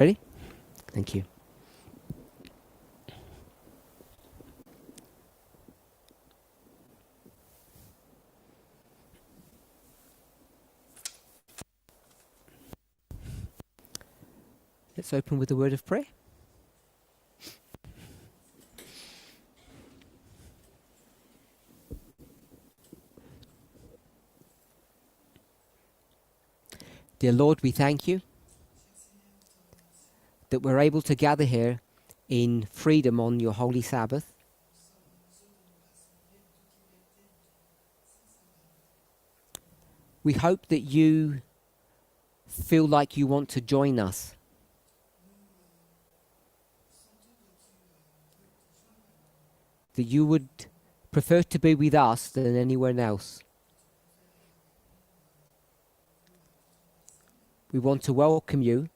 Ready? Thank you. Let's open with a word of prayer. Dear Lord, we thank you that we're able to gather here in freedom on your holy Sabbath. We hope that you feel like you want to join us. That you would prefer to be with us than anywhere else. We want to welcome you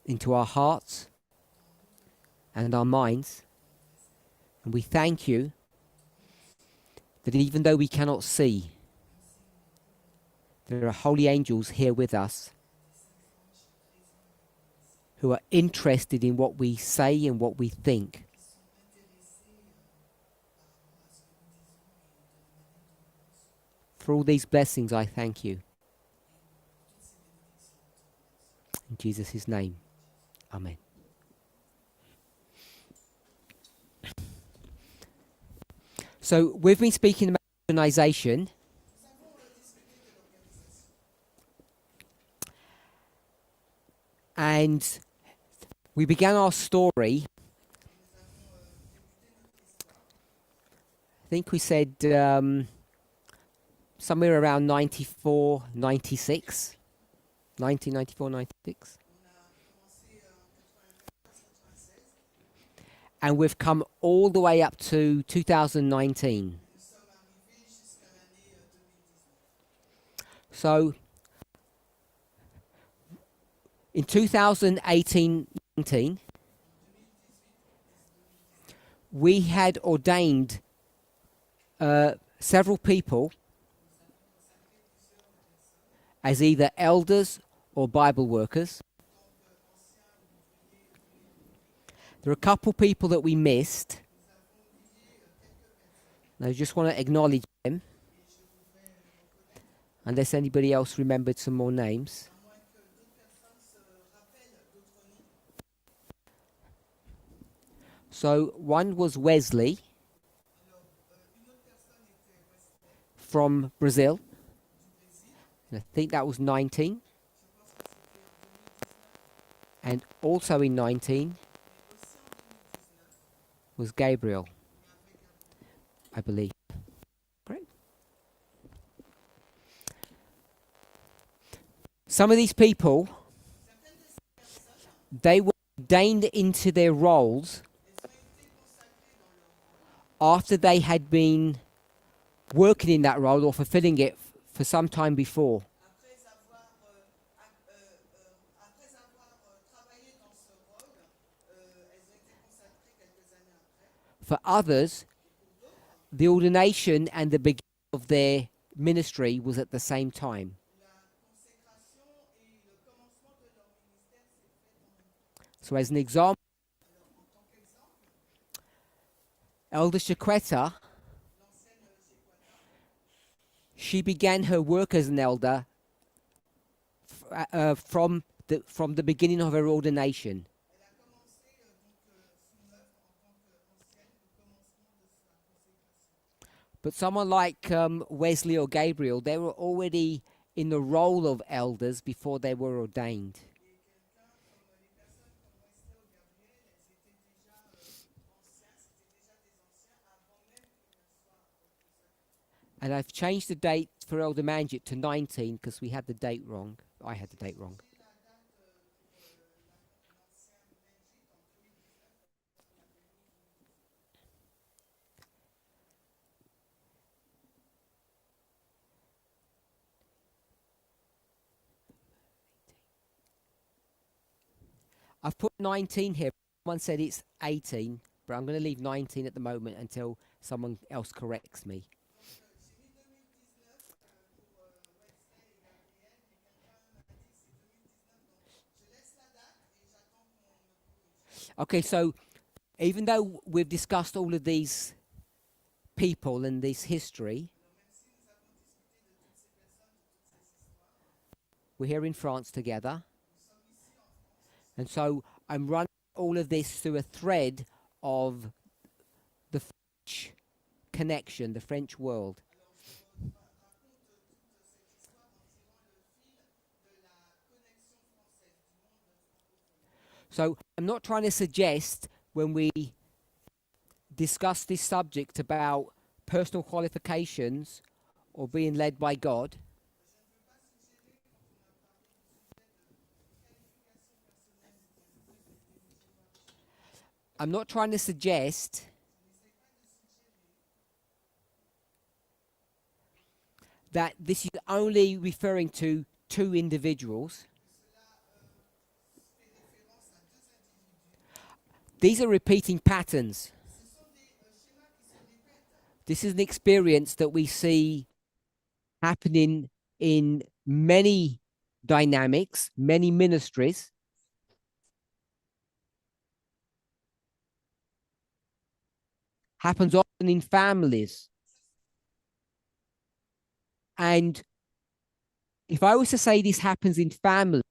into our hearts and our minds. And we thank you that even though we cannot see, there are holy angels here with us who are interested in what we say and what we think. For all these blessings, I thank you. In Jesus' name, amen. So we've been speaking about organisation. And we began our story, I think we said somewhere around 94, 96. 1994, 96. And we've come all the way up to 2019. So in 2018-19, we had ordained several people as either elders or Bible workers. There are a couple people that we missed. I just want to acknowledge them, unless anybody else remembered some more names. So one was Wesley from Brazil. And I think that was 19. And also in 19 was Gabriel, I believe. Great. Some of these people, they were ordained into their roles after they had been working in that role or fulfilling it for some time before. For others, the ordination and the beginning of their ministry was at the same time. So as an example, Elder Chiquetta, she began her work as an elder from the beginning of her ordination. But someone like Wesley or Gabriel, they were already in the role of elders before they were ordained. And I've changed the date for Elder Manjit to 19 because we had the date wrong. I had the date wrong. I've put 19 here. Someone said it's 18, but I'm going to leave 19 at the moment until someone else corrects me. Okay, so even though we've discussed all of these people and this history, we're here in France together. And so I'm running all of this through a thread of the French connection, the French world. So I'm not trying to suggest when we discuss this subject about personal qualifications or being led by God, I'm not trying to suggest that this is only referring to two individuals. These are repeating patterns. This is an experience that we see happening in many dynamics, many ministries. Happens often in families. And if I was to say this happens in family,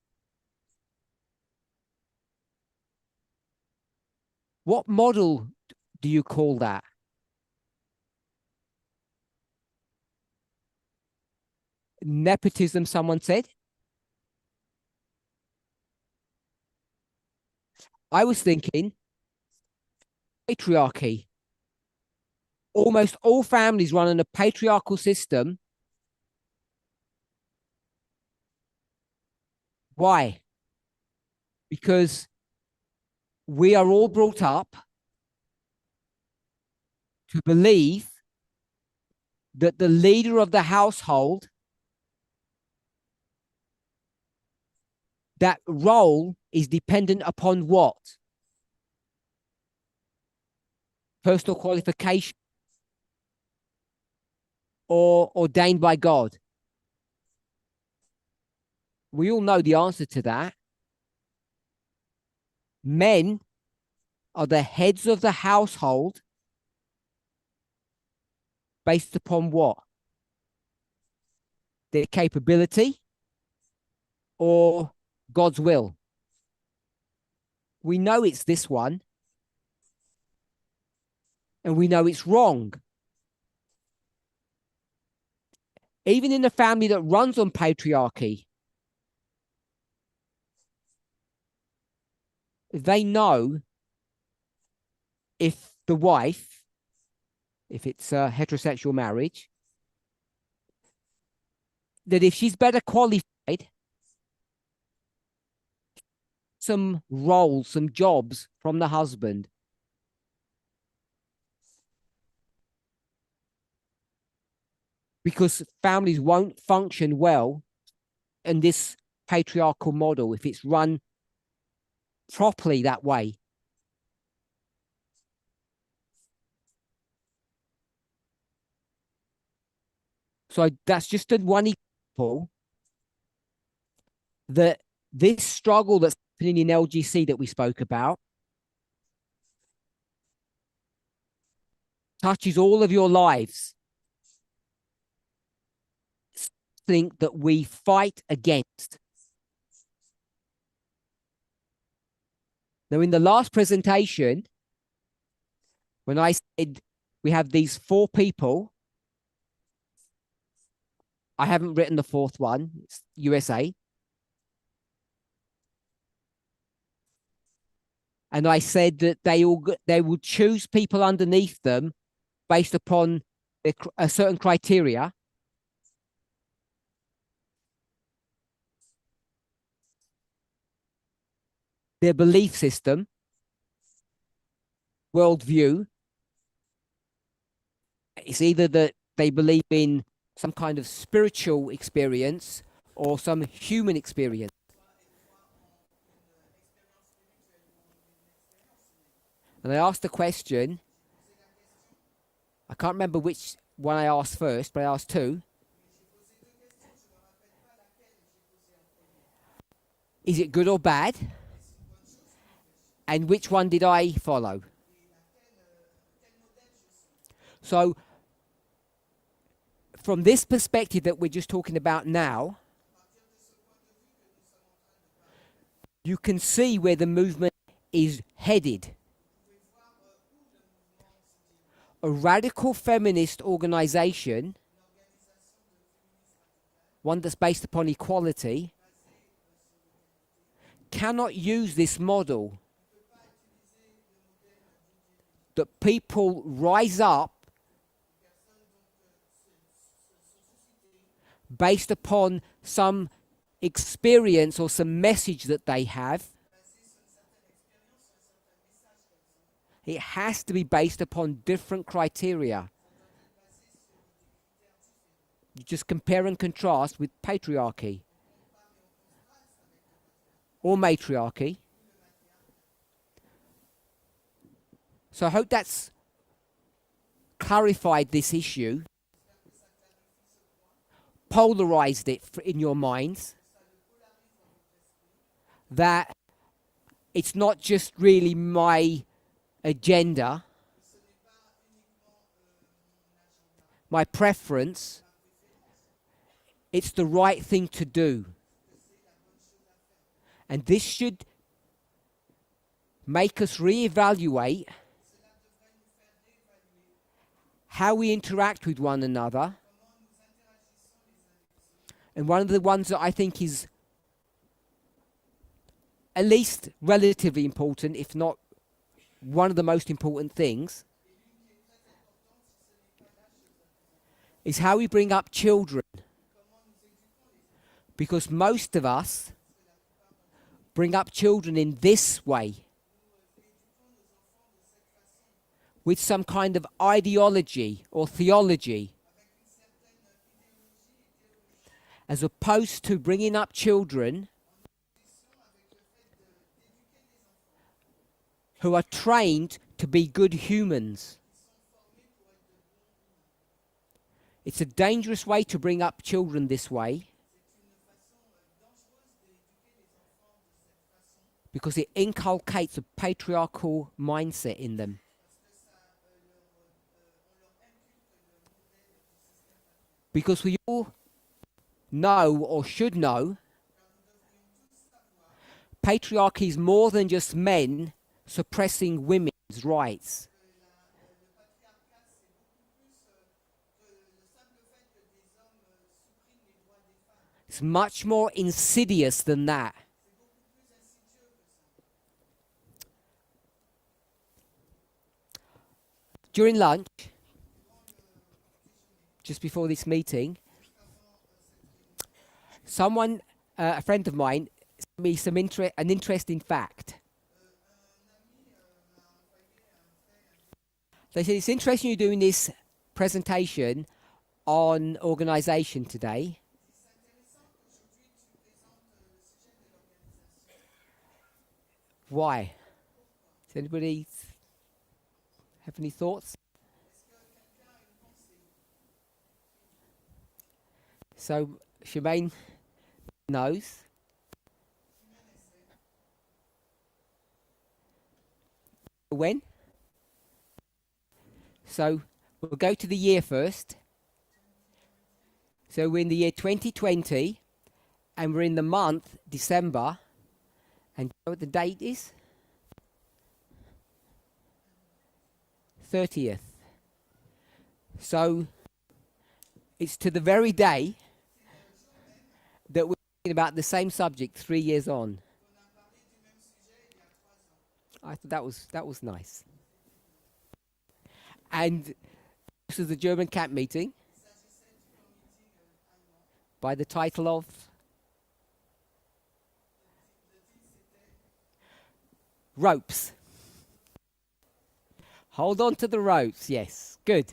what model do you call that? Nepotism, someone said. I was thinking patriarchy. Almost all families run on a patriarchal system. Why? Because we are all brought up to believe that the leader of the household, that role is dependent upon what? Personal qualification or ordained by God? We all know the answer to that. Men are the heads of the household based upon what? Their capability or God's will? We know it's this one, and we know it's wrong. Even in a family that runs on patriarchy, they know if the wife, if it's a heterosexual marriage, that if she's better qualified, some roles, some jobs from the husband. Because families won't function well in this patriarchal model if it's run properly that way. So that's just one example that this struggle that's happening in LGC that we spoke about touches all of your lives. Something that we fight against. Now, in the last presentation, when I said we have these four people, I haven't written the fourth one, it's USA. And I said that they will choose people underneath them based upon a certain criteria. Their belief system, worldview. It's either that they believe in some kind of spiritual experience or some human experience. And I asked the question, I can't remember which one I asked first, but I asked two. Is it good or bad? And which one did I follow? So, from this perspective that we're just talking about now, you can see where the movement is headed. A radical feminist organization, one that's based upon equality, cannot use this model that people rise up based upon some experience or some message that they have. It has to be based upon different criteria. You just compare and contrast with patriarchy or matriarchy. So I hope that's clarified this issue, polarized it in your minds, that it's not just really my agenda, my preference, it's the right thing to do. And this should make us reevaluate how we interact with one another. And one of the ones that I think is at least relatively important, if not one of the most important things, is how we bring up children. Because most of us bring up children in this way, with some kind of ideology or theology, as opposed to bringing up children who are trained to be good humans. It's a dangerous way to bring up children this way, because it inculcates a patriarchal mindset in them. Because we all know, or should know, patriarchy is more than just men suppressing women's rights. It's much more insidious than that. During lunch, just before this meeting, someone, a friend of mine, sent me an interesting fact. They said, it's interesting you're doing this presentation on organisation today. Why? Does anybody have any thoughts? So, Shemaine knows. When? So, we'll go to the year first. So, we're in the year 2020, and we're in the month December. And you know what the date is? 30th. So, it's to the very day that we're talking about the same subject 3 years on. I thought that was nice. And this was the German camp meeting by the title of Ropes. Hold on to the ropes, yes. Good.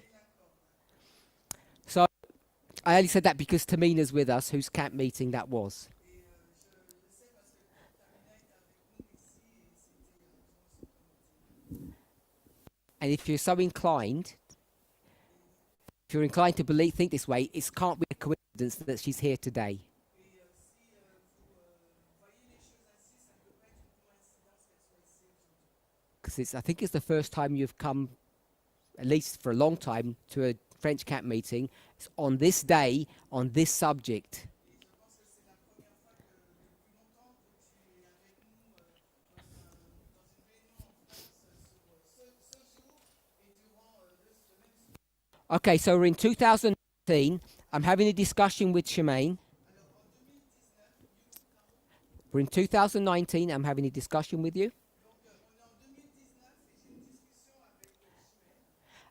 So, I only said that because Tamina's with us, whose camp meeting that was. And if you're so inclined, if you're inclined to think this way, it can't be a coincidence that she's here today. because I think it's the first time you've come, at least for a long time, to a French camp meeting. It's on this day, on this subject. Okay, so we're in 2019. I'm having a discussion with Shemaine. We're in 2019. I'm having a discussion with you.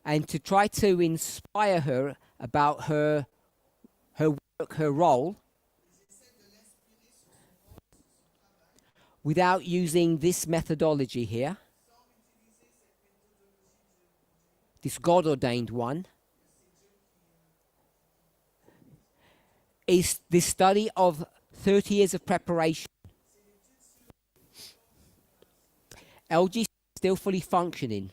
And to try to inspire her about her work, her role, without using this methodology here, this God-ordained one, is the study of 30 years of preparation. LGC is still fully functioning.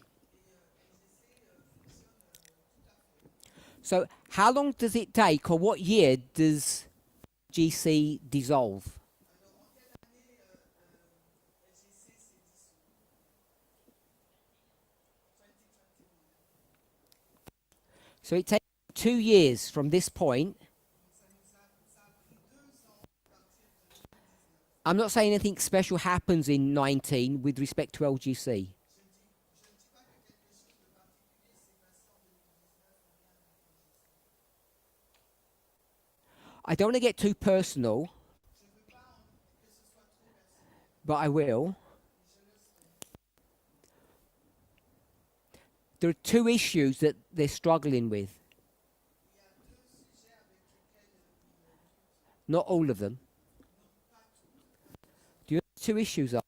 So how long does it take, or what year does GC dissolve? So it takes 2 years from this point. I'm not saying anything special happens in 19 with respect to LGC. I don't want to get too personal, but I will. There are 2 issues that they're struggling with. Not all of them. Do you know what the 2 issues are?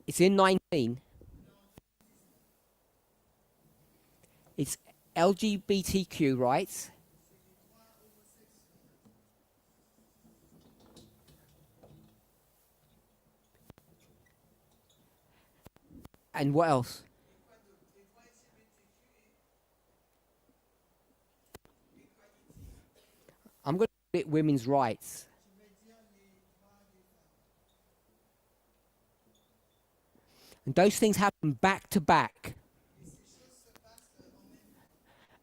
It's in 19. It's LGBTQ rights. And what else? I'm going to put it women's rights. And those things happen back to back.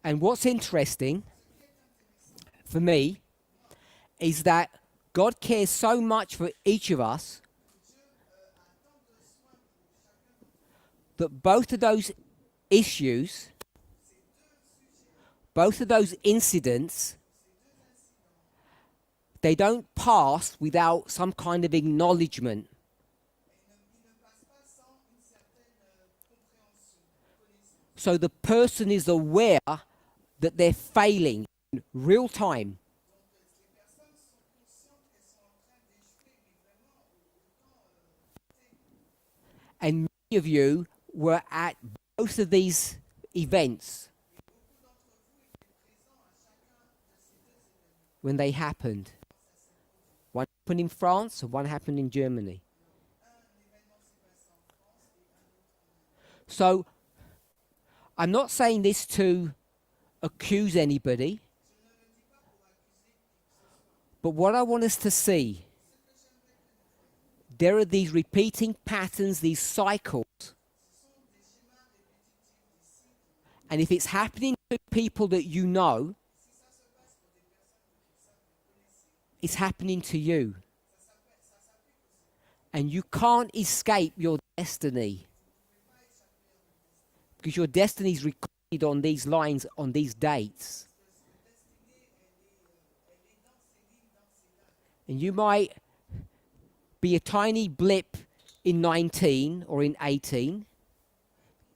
And what's interesting for me is that God cares so much for each of us that both of those issues, both of those incidents, they don't pass without some kind of acknowledgement. So the person is aware that they're failing in real time. And many of you were at both of these events when they happened. One happened in France and one happened in Germany. So I'm not saying this to accuse anybody, but what I want us to see, there are these repeating patterns, these cycles. And if it's happening to people that you know, it's happening to you. And you can't escape your destiny. Because your destiny is recorded on these lines, on these dates. And you might be a tiny blip in 19 or in 18,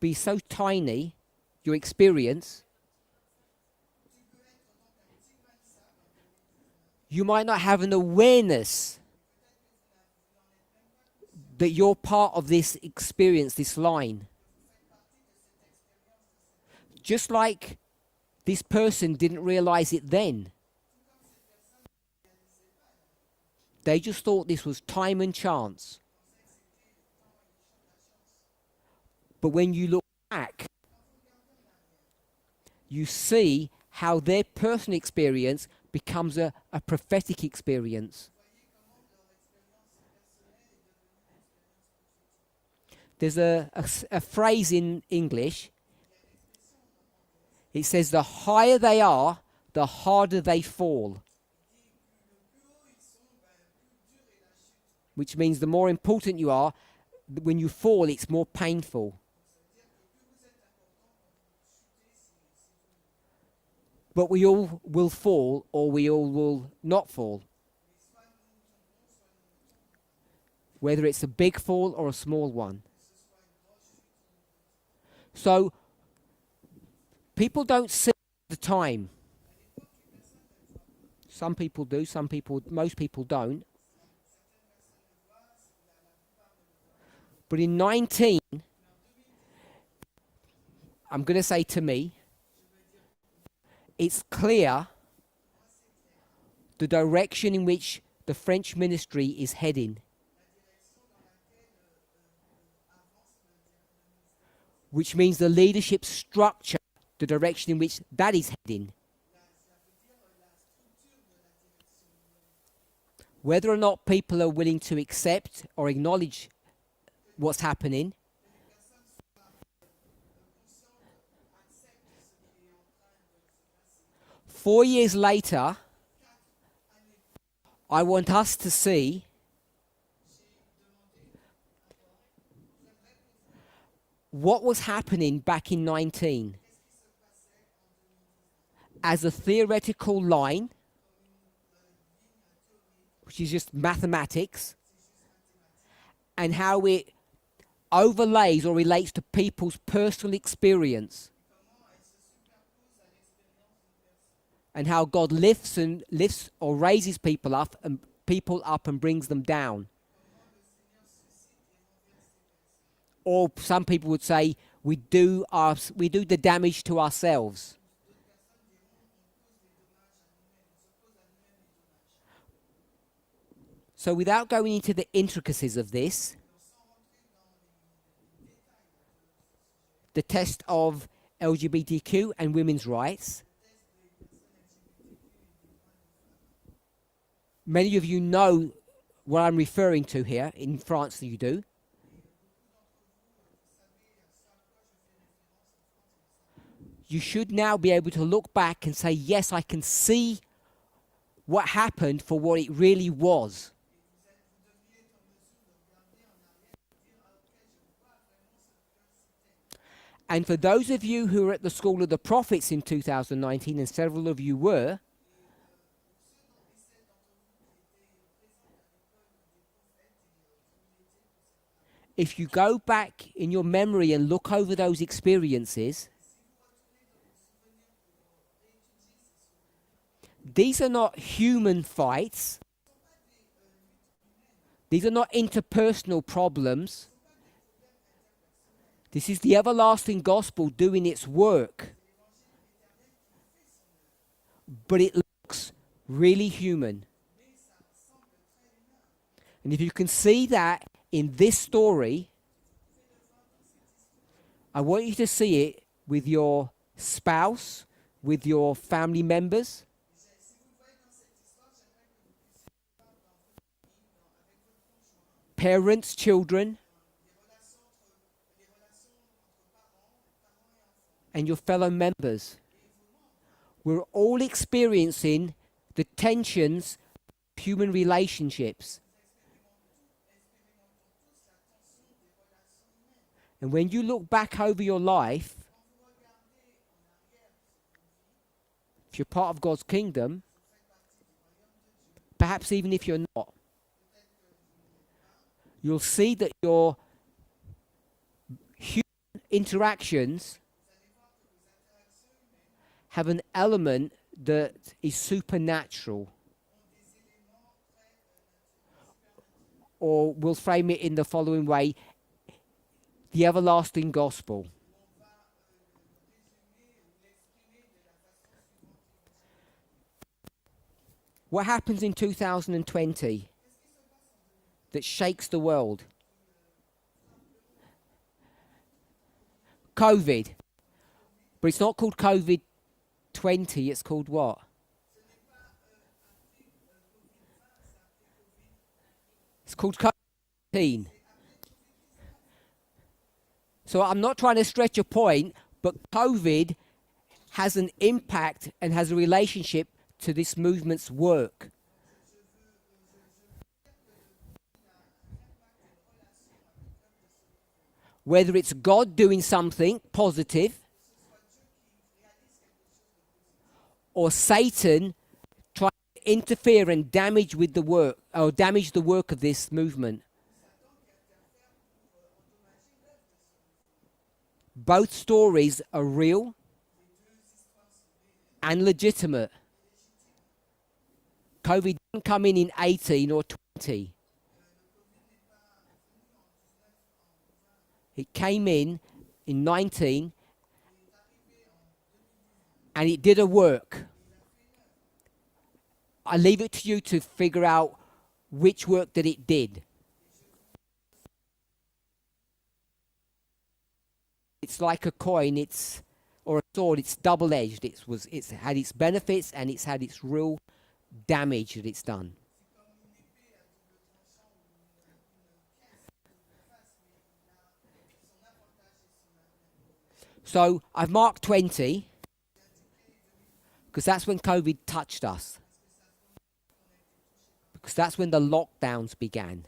be so tiny, your experience, you might not have an awareness that you're part of this experience, this line. Just like this person didn't realize it then. They just thought this was time and chance. But when you look back, you see how their personal experience becomes a prophetic experience. There's a phrase in English. It says the higher they are, the harder they fall. Which means the more important you are, when you fall, it's more painful. But we all will fall, or we all will not fall. Whether it's a big fall or a small one. So, people don't see the time. Some people do, most people don't. But in 19, I'm going to say to me, it's clear the direction in which the French ministry is heading. Which means the leadership structure, the direction in which that is heading. Whether or not people are willing to accept or acknowledge what's happening, four years later, I want us to see what was happening back in 19 as a theoretical line, which is just mathematics, and how it overlays or relates to people's personal experience, and how God lifts or raises people up and brings them down. Or some people would say we do the damage to ourselves. So without going into the intricacies of this, the test of LGBTQ and women's rights, many of you know what I'm referring to here. In France, you do. You should now be able to look back and say, yes, I can see what happened for what it really was. And for those of you who were at the School of the Prophets in 2019, and several of you were, if you go back in your memory and look over those experiences, these are not human fights. These are not interpersonal problems. This is the everlasting gospel doing its work. But it looks really human. And if you can see that in this story, I want you to see it with your spouse, with your family members. Parents, children, and your fellow members. We're all experiencing the tensions of human relationships. And when you look back over your life, if you're part of God's kingdom, perhaps even if you're not, you'll see that your human interactions have an element that is supernatural. Or we'll frame it in the following way: the everlasting gospel. What happens in 2020 that shakes the world? COVID. But it's not called COVID-20, it's called what? It's called COVID-19. So I'm not trying to stretch a point, but COVID has an impact and has a relationship to this movement's work. Whether it's God doing something positive or Satan trying to interfere and damage with the work or damage the work of this movement. Both stories are real and legitimate. COVID didn't come in 18 or 20. It came in 19 and it did a work. I leave it to you to figure out which work that it did. It's like a coin, or a sword, it's double-edged. It's had its benefits and it's had its real damage that it's done. So I've marked 20 because that's when COVID touched us. Because that's when the lockdowns began.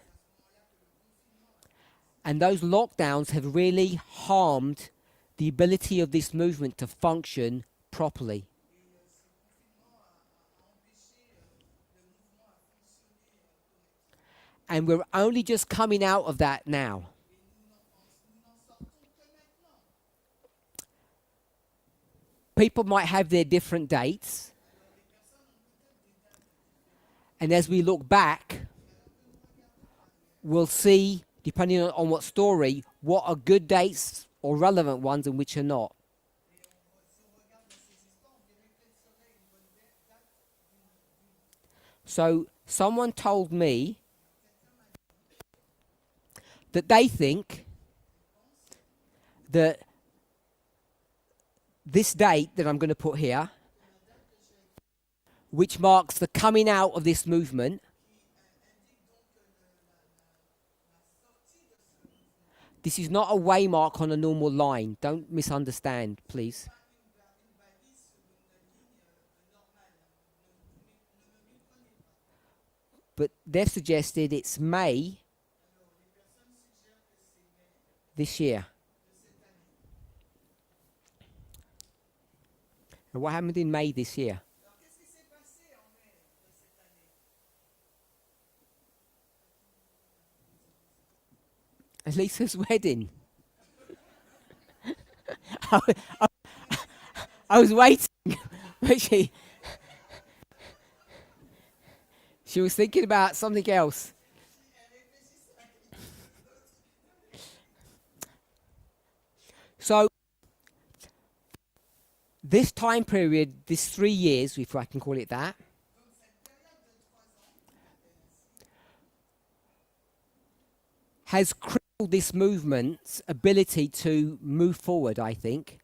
And those lockdowns have really harmed the ability of this movement to function properly. And we're only just coming out of that now. People might have their different dates. And as we look back, we'll see, depending on what story, what are good dates or relevant ones and which are not. So someone told me that they think that this date that I'm going to put here, which marks the coming out of this movement, this is not a waymark on a normal line. Don't misunderstand, please. But they've suggested it's May this year. And what happened in May this year? Lisa's wedding. I was waiting, but she was thinking about something else. So this time period, this 3 years, if I can call it that, has crippled this movement's ability to move forward, I think.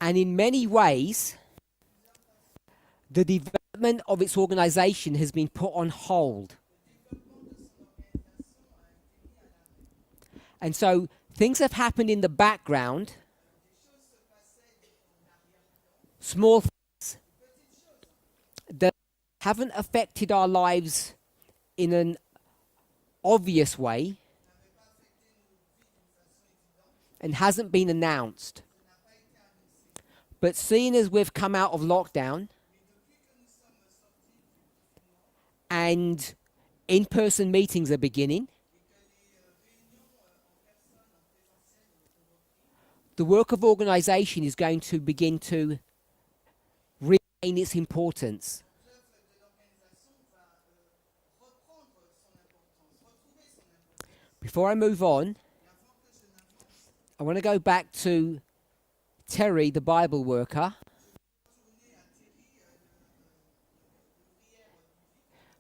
And in many ways, the development of its organization has been put on hold. And so things have happened in the background, small things that haven't affected our lives in an obvious way and hasn't been announced. But seeing as we've come out of lockdown and in-person meetings are beginning, the work of organisation is going to begin to regain its importance. Before I move on, I want to go back to Terry, the Bible worker,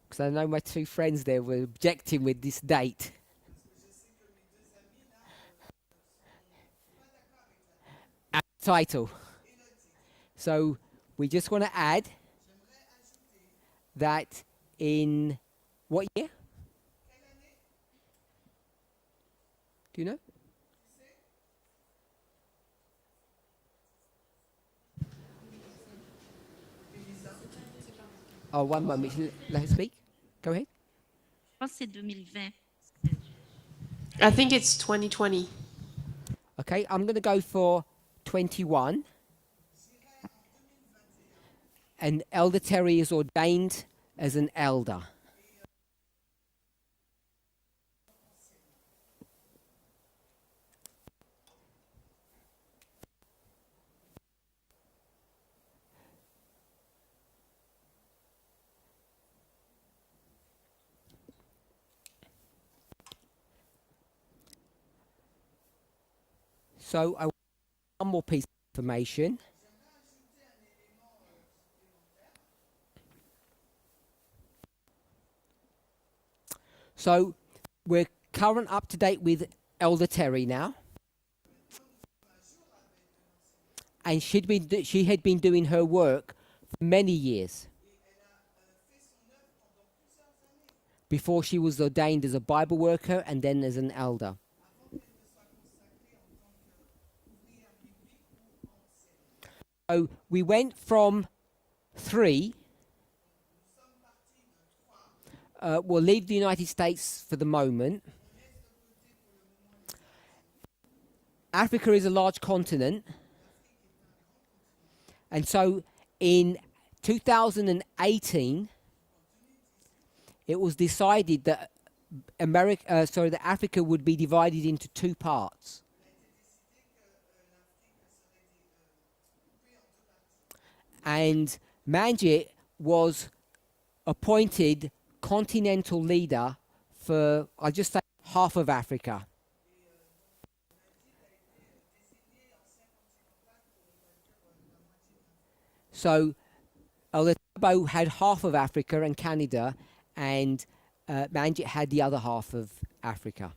because I know my two friends there were objecting with this date. And title. So we just want to add that in what year? Do you know? Oh, one moment. Let her speak. Go ahead. Je pense que c'est 2020. I think it's 2020. Okay, I'm going to go for 21. And Elder Terry is ordained as an elder. So I want one more piece of information. So we're current up to date with Elder Terry now. And she had been doing her work for many years before she was ordained as a Bible worker and then as an elder. So we went from 3. We'll leave the United States for the moment. Africa is a large continent. And so in 2018, it was decided that that Africa would be divided into 2 parts. And Manjit was appointed continental leader for, I'll just say, half of Africa. So Alutabo had half of Africa and Canada, and Manjit had the other half of Africa.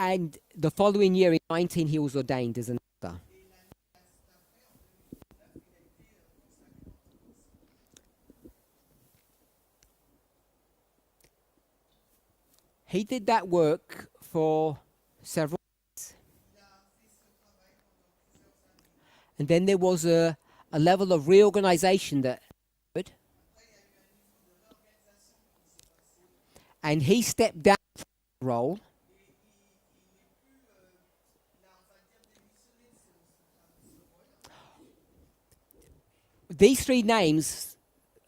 And the following year, in 19, he was ordained as an elder. He did that work for several years. And then there was a level of reorganization that happened. And he stepped down from the role. These 3 names,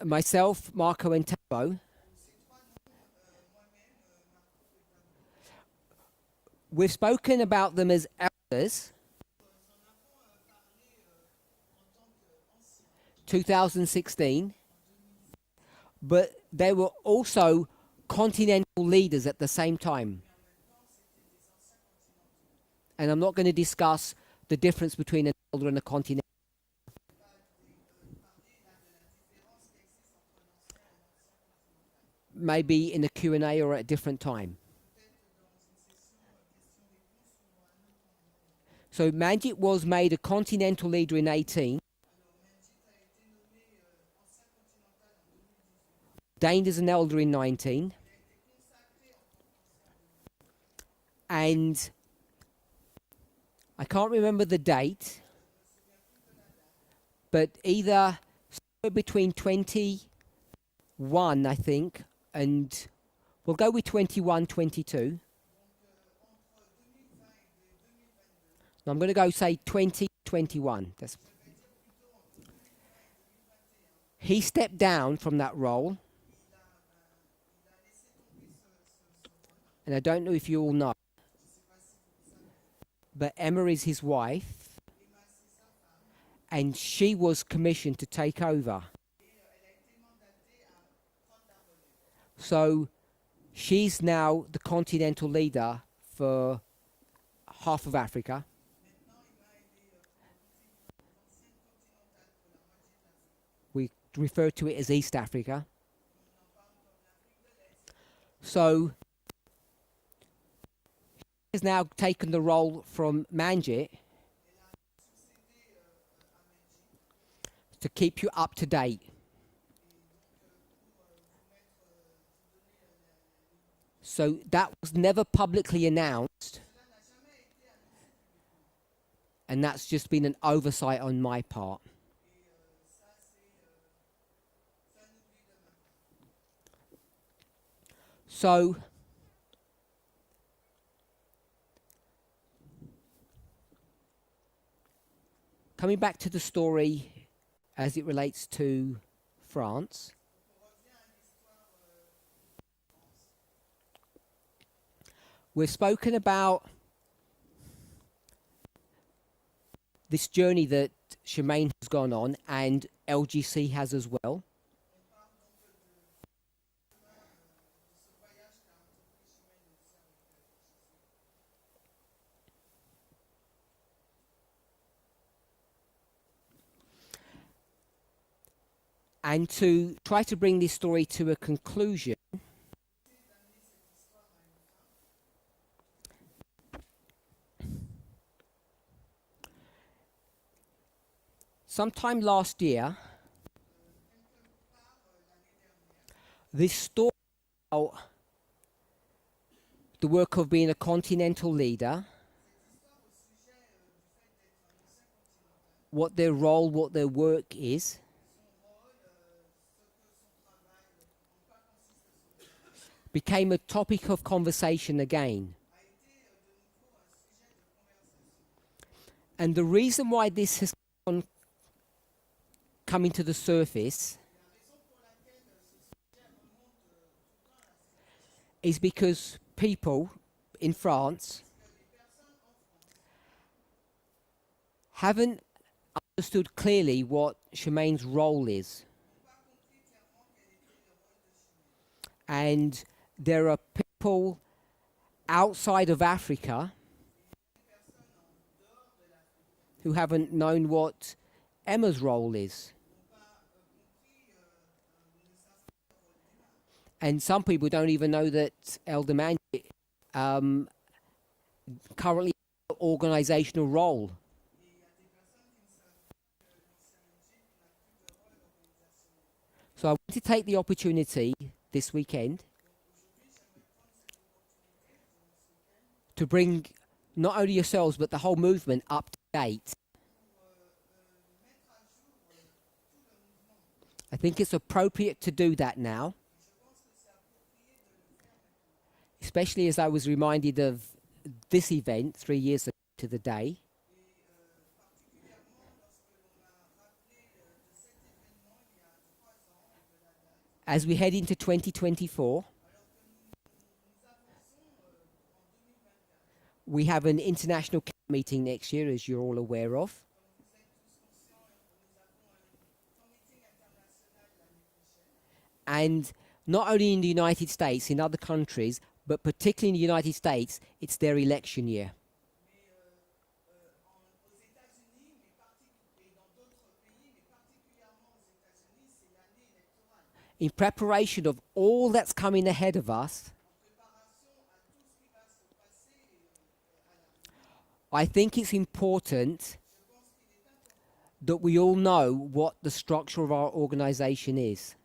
myself, Marco, and Tabo, we've spoken about them as elders. 2016, but they were also continental leaders at the same time. And I'm not going to discuss the difference between an elder and a continental. Maybe in a Q&A or at a different time. So Manjit was made a continental leader in 18, ordained as an elder in 19, and I can't remember the date, but either between 21, I think, and we'll go with 21, 22. I'm going to go say 2021. He stepped down from that role. And I don't know if you all know, but Emma is his wife. And she was commissioned to take over. So she's now the continental leader for half of Africa. We refer to it as East Africa. So has now taken the role from Manjit to keep you up to date. So that was never publicly announced, and that's just been an oversight on my part. So coming back to the story as it relates to France, we've spoken about this journey that Shemaine has gone on and LGC has as well. And to try to bring this story to a conclusion, sometime last year, this story about the work of being a continental leader, what their role, what their work is, became a topic of conversation again. And the reason why this has coming to the surface is because people in France haven't understood clearly what Shemaine's role is. And there are people outside of Africa who haven't known what Emma's role is. And some people don't even know that Elder Manjit currently has an organizational role. So I want to take the opportunity this weekend to bring not only yourselves but the whole movement up to date. I think it's appropriate to do that now, especially as I was reminded of this event 3 years ago to the day. As we head into 2024, we have an international meeting next year, as you're all aware of. And not only in the United States, in other countries, but particularly in the United States, it's their election year. In preparation of all that's coming ahead of us, I think it's important that we all know what the structure of our organization is.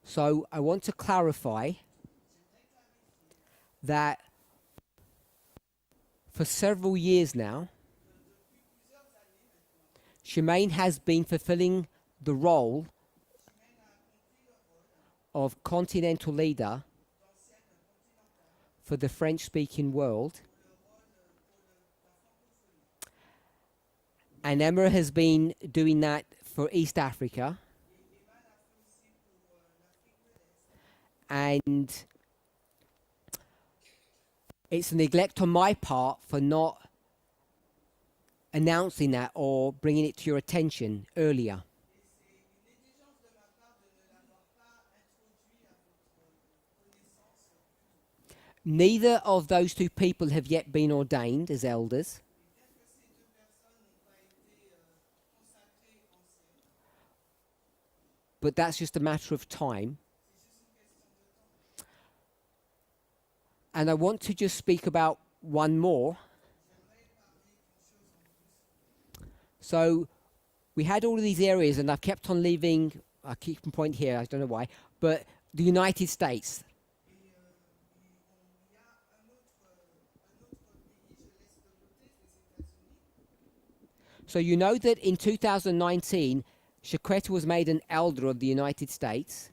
So I want to clarify that for several years now, Shemaine has been fulfilling the role of continental leader for the French-speaking world. And Emma has been doing that for East Africa. And it's a neglect on my part for not announcing that or bringing it to your attention earlier. Neither of those two people have yet been ordained as elders. But that's just a matter of time. And I want to just speak about one more. So we had all of these areas, and I've kept on leaving, I keep on point here, I don't know why, but the United States. So you know that in 2019, Chiquetta was made an elder of the United States.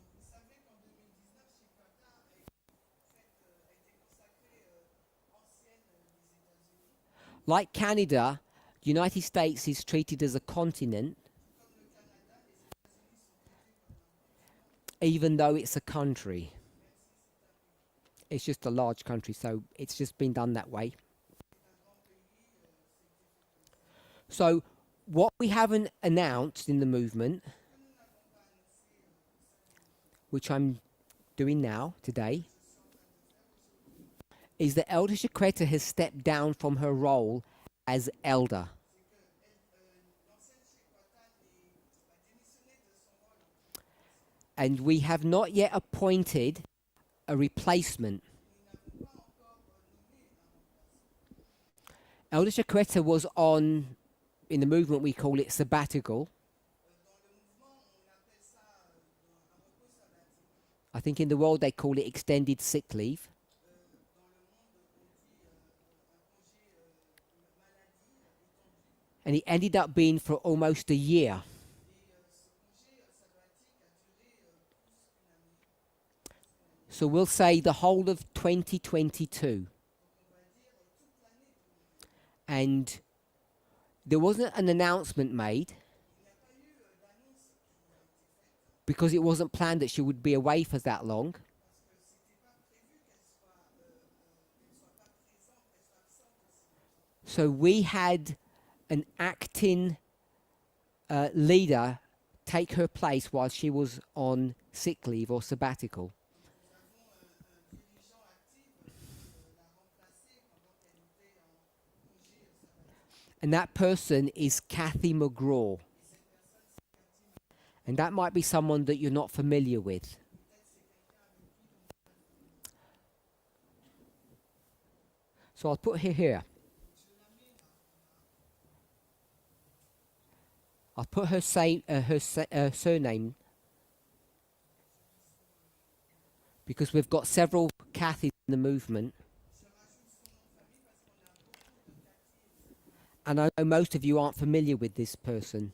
Like Canada, the United States is treated as a continent, even though it's a country. It's just a large country, so it's just been done that way. So what we haven't announced in the movement, which I'm doing now, today, is that Elder Chiquetta has stepped down from her role as elder. And we have not yet appointed a replacement. Elder Chiquetta was on, in the movement we call it sabbatical. I think in the world they call it extended sick leave. And it ended up being for almost a year. So we'll say the whole of 2022. And there wasn't an announcement made because it wasn't planned that she would be away for that long. So we had an acting leader take her place while she was on sick leave or sabbatical. And that person is Kathy McGraw. And that might be someone that you're not familiar with. So I'll put her here. I'll put her surname, because we've got several Kathys in the movement. And I know most of you aren't familiar with this person.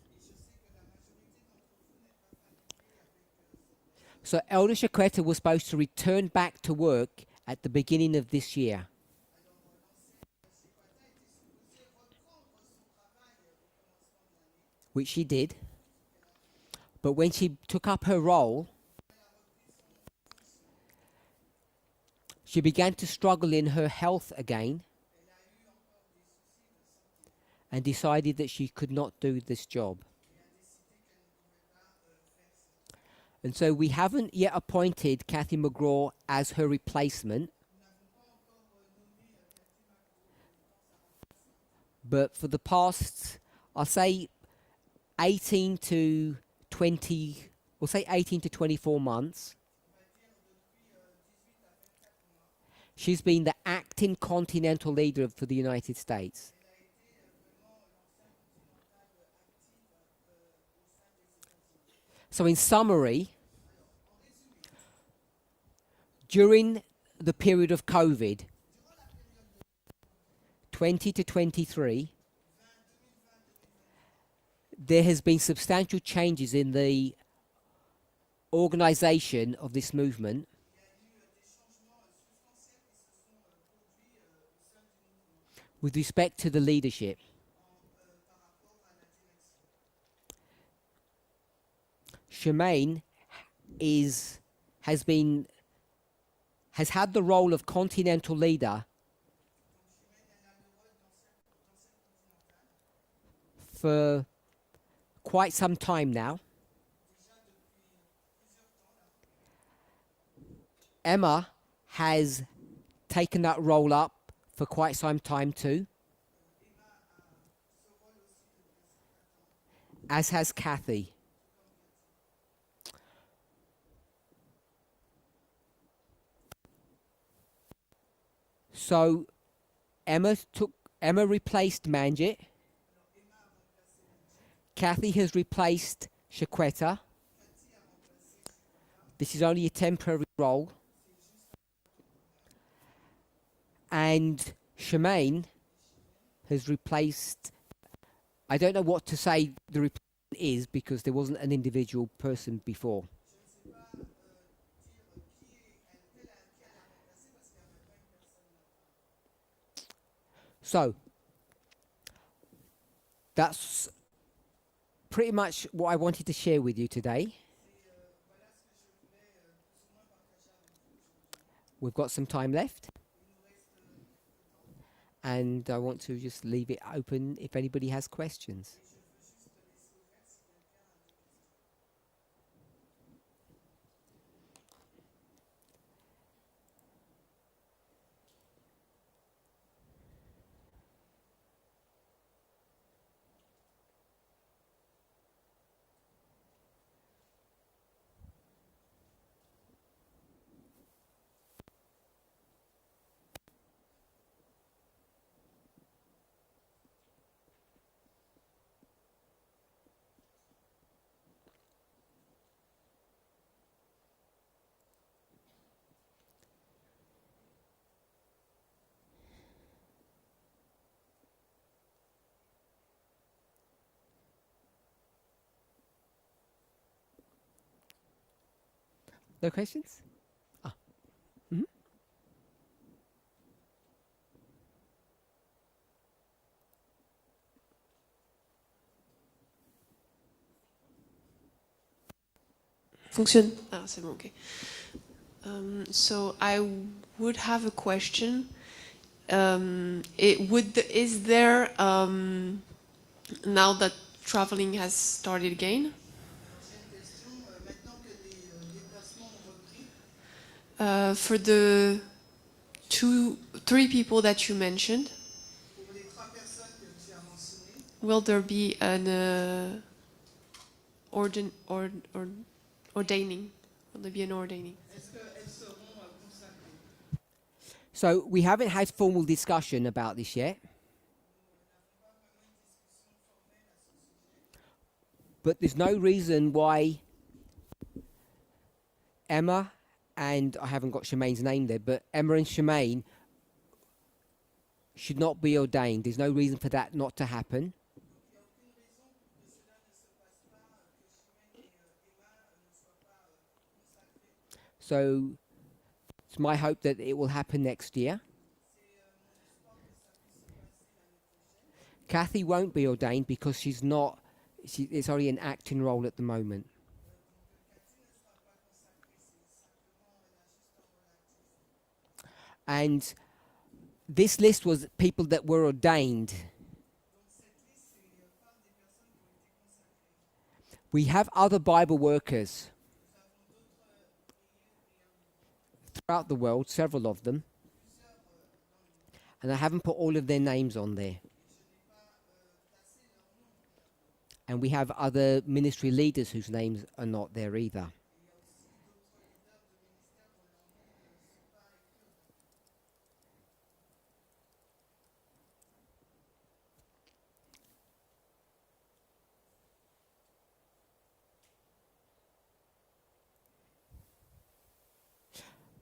So Elder Chiquetta was supposed to return back to work at the beginning of this year. Which she did. But when she took up her role, she began to struggle in her health again and decided that she could not do this job. And so we haven't yet appointed Kathy McGraw as her replacement. But for the past, I'll say 18 to 20, we'll say 18 to 24 months, she's been the acting continental leader for the United States. So in summary, during the period of COVID, 20 to 23, there has been substantial changes in the organization of this movement. With respect to the leadership. Shemaine has had the role of continental leader for quite some time now. Emma has taken that role up for quite some time too, as has Kathy. So Emma replaced Manjit. Kathy has replaced Shaquetta. This is only a temporary role. And Shemaine has replaced. I don't know what to say the replacement is because there wasn't an individual person before. So that's pretty much what I wanted to share with you today. We've got some time left. And I want to just leave it open if anybody has questions. No questions? Ah. Mhm. Fonctionne. Ah, c'est bon, ok. So I would have a question. Is there now that traveling has started again? For the three people that you mentioned, will there be an ordaining? Will there be an ordaining? So we haven't had formal discussion about this yet. But there's no reason why Emma and I haven't got Shemaine's name there, but Emma and Shemaine should not be ordained. There's no reason for that not to happen. So it's my hope that it will happen next year. Kathy won't be ordained because she's not. It's only an acting role at the moment. And this list was people that were ordained. We have other Bible workers throughout the world, several of them. And I haven't put all of their names on there. And we have other ministry leaders whose names are not there either.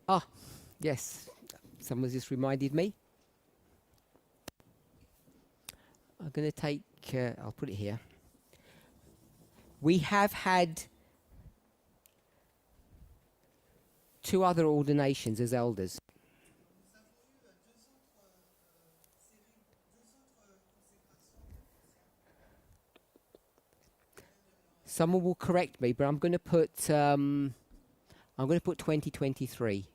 Ah, yes, someone just reminded me. I'm going to take, I'll put it here. We have had 2 other ordinations as elders. Someone will correct me, but I'm going to put 2023.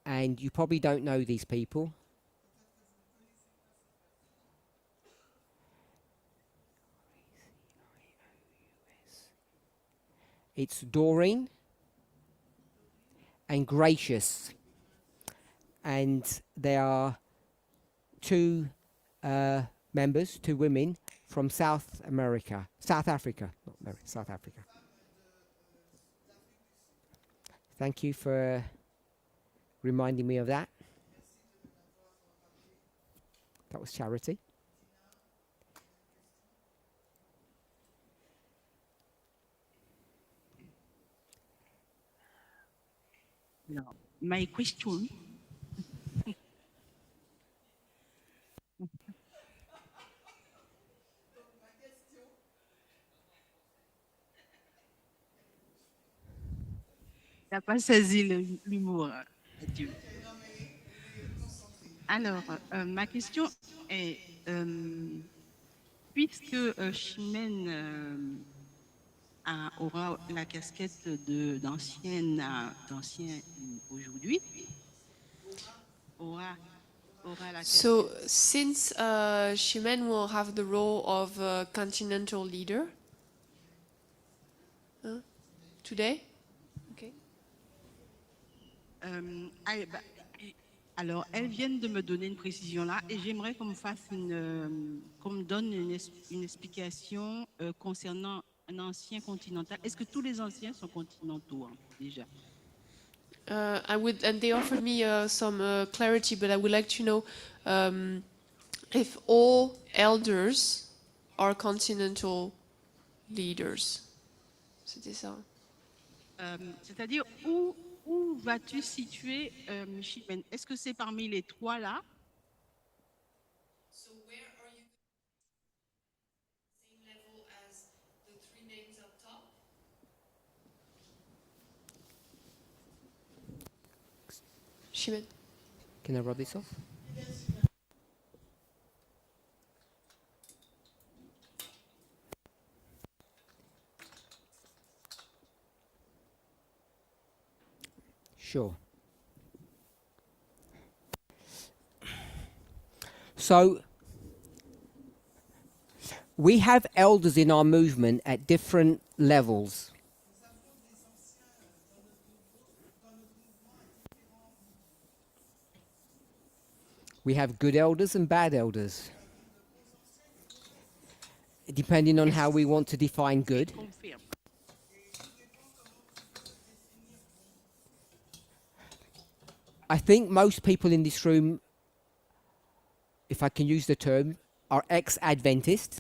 And you probably don't know these people. It's Doreen and Gracious. And they are 2 members, 2 women from South Africa. South Africa. Thank you for reminding me of that. That was Charity. Alors, my question, t'as pas saisi l'humour, Mathieu. Alors, ma question est, puisque Chimène aura la casquette d'ancien aujourd'hui, aura la So casquette. since Shimen will have the role of continental leader today, okay. Alors, elles viennent de me donner une précision là et j'aimerais qu'on me fasse qu'on me donne une explication concernant un ancien continental. Est-ce que tous les anciens sont continentaux déjà? I would, and they offered me some clarity, but I would like to know if all elders are continental leaders. C'était ça. C'est-à-dire, où vas-tu situer Chimène? Est-ce que c'est parmi les trois là? So where are you same level as the three names up top? Shimen. Can I rub this off? Sure. So, we have elders in our movement at different levels. We have good elders and bad elders, depending on how we want to define good. Confirme. I think most people in this room, if I can use the term, are ex-Adventists.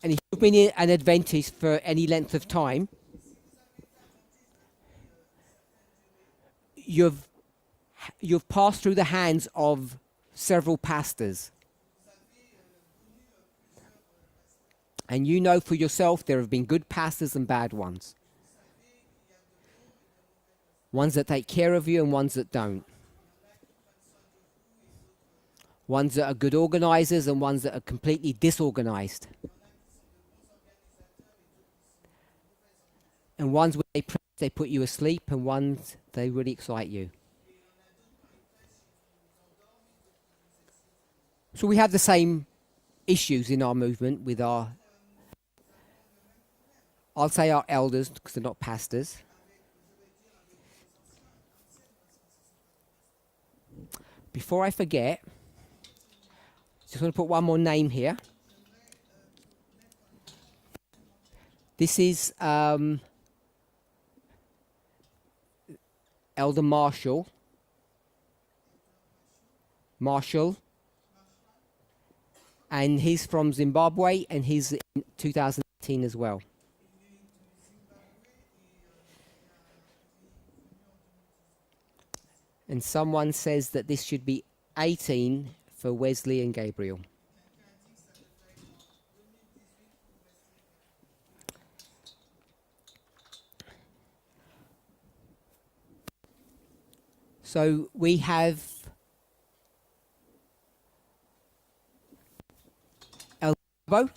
And if you've been an Adventist for any length of time, you've passed through the hands of several pastors. And you know for yourself there have been good pastors and bad ones. Ones that take care of you and ones that don't. Ones that are good organizers and ones that are completely disorganized. And ones where they put you asleep and ones they really excite you. So we have the same issues in our movement with our, I'll say our elders because they're not pastors. Before I forget, just want to put one more name here. This is Elder Marshall. And he's from Zimbabwe and he's in 2018 as well. And someone says that this should be 18 for Wesley and Gabriel. So we have Elbo.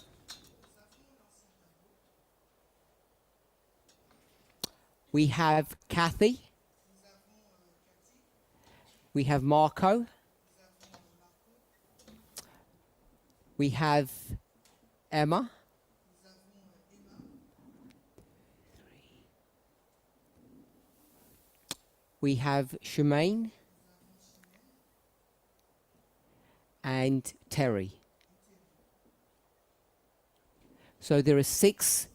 We have Kathy. We have Marco. We have Emma. We have Shemaine and Terry. So there are 6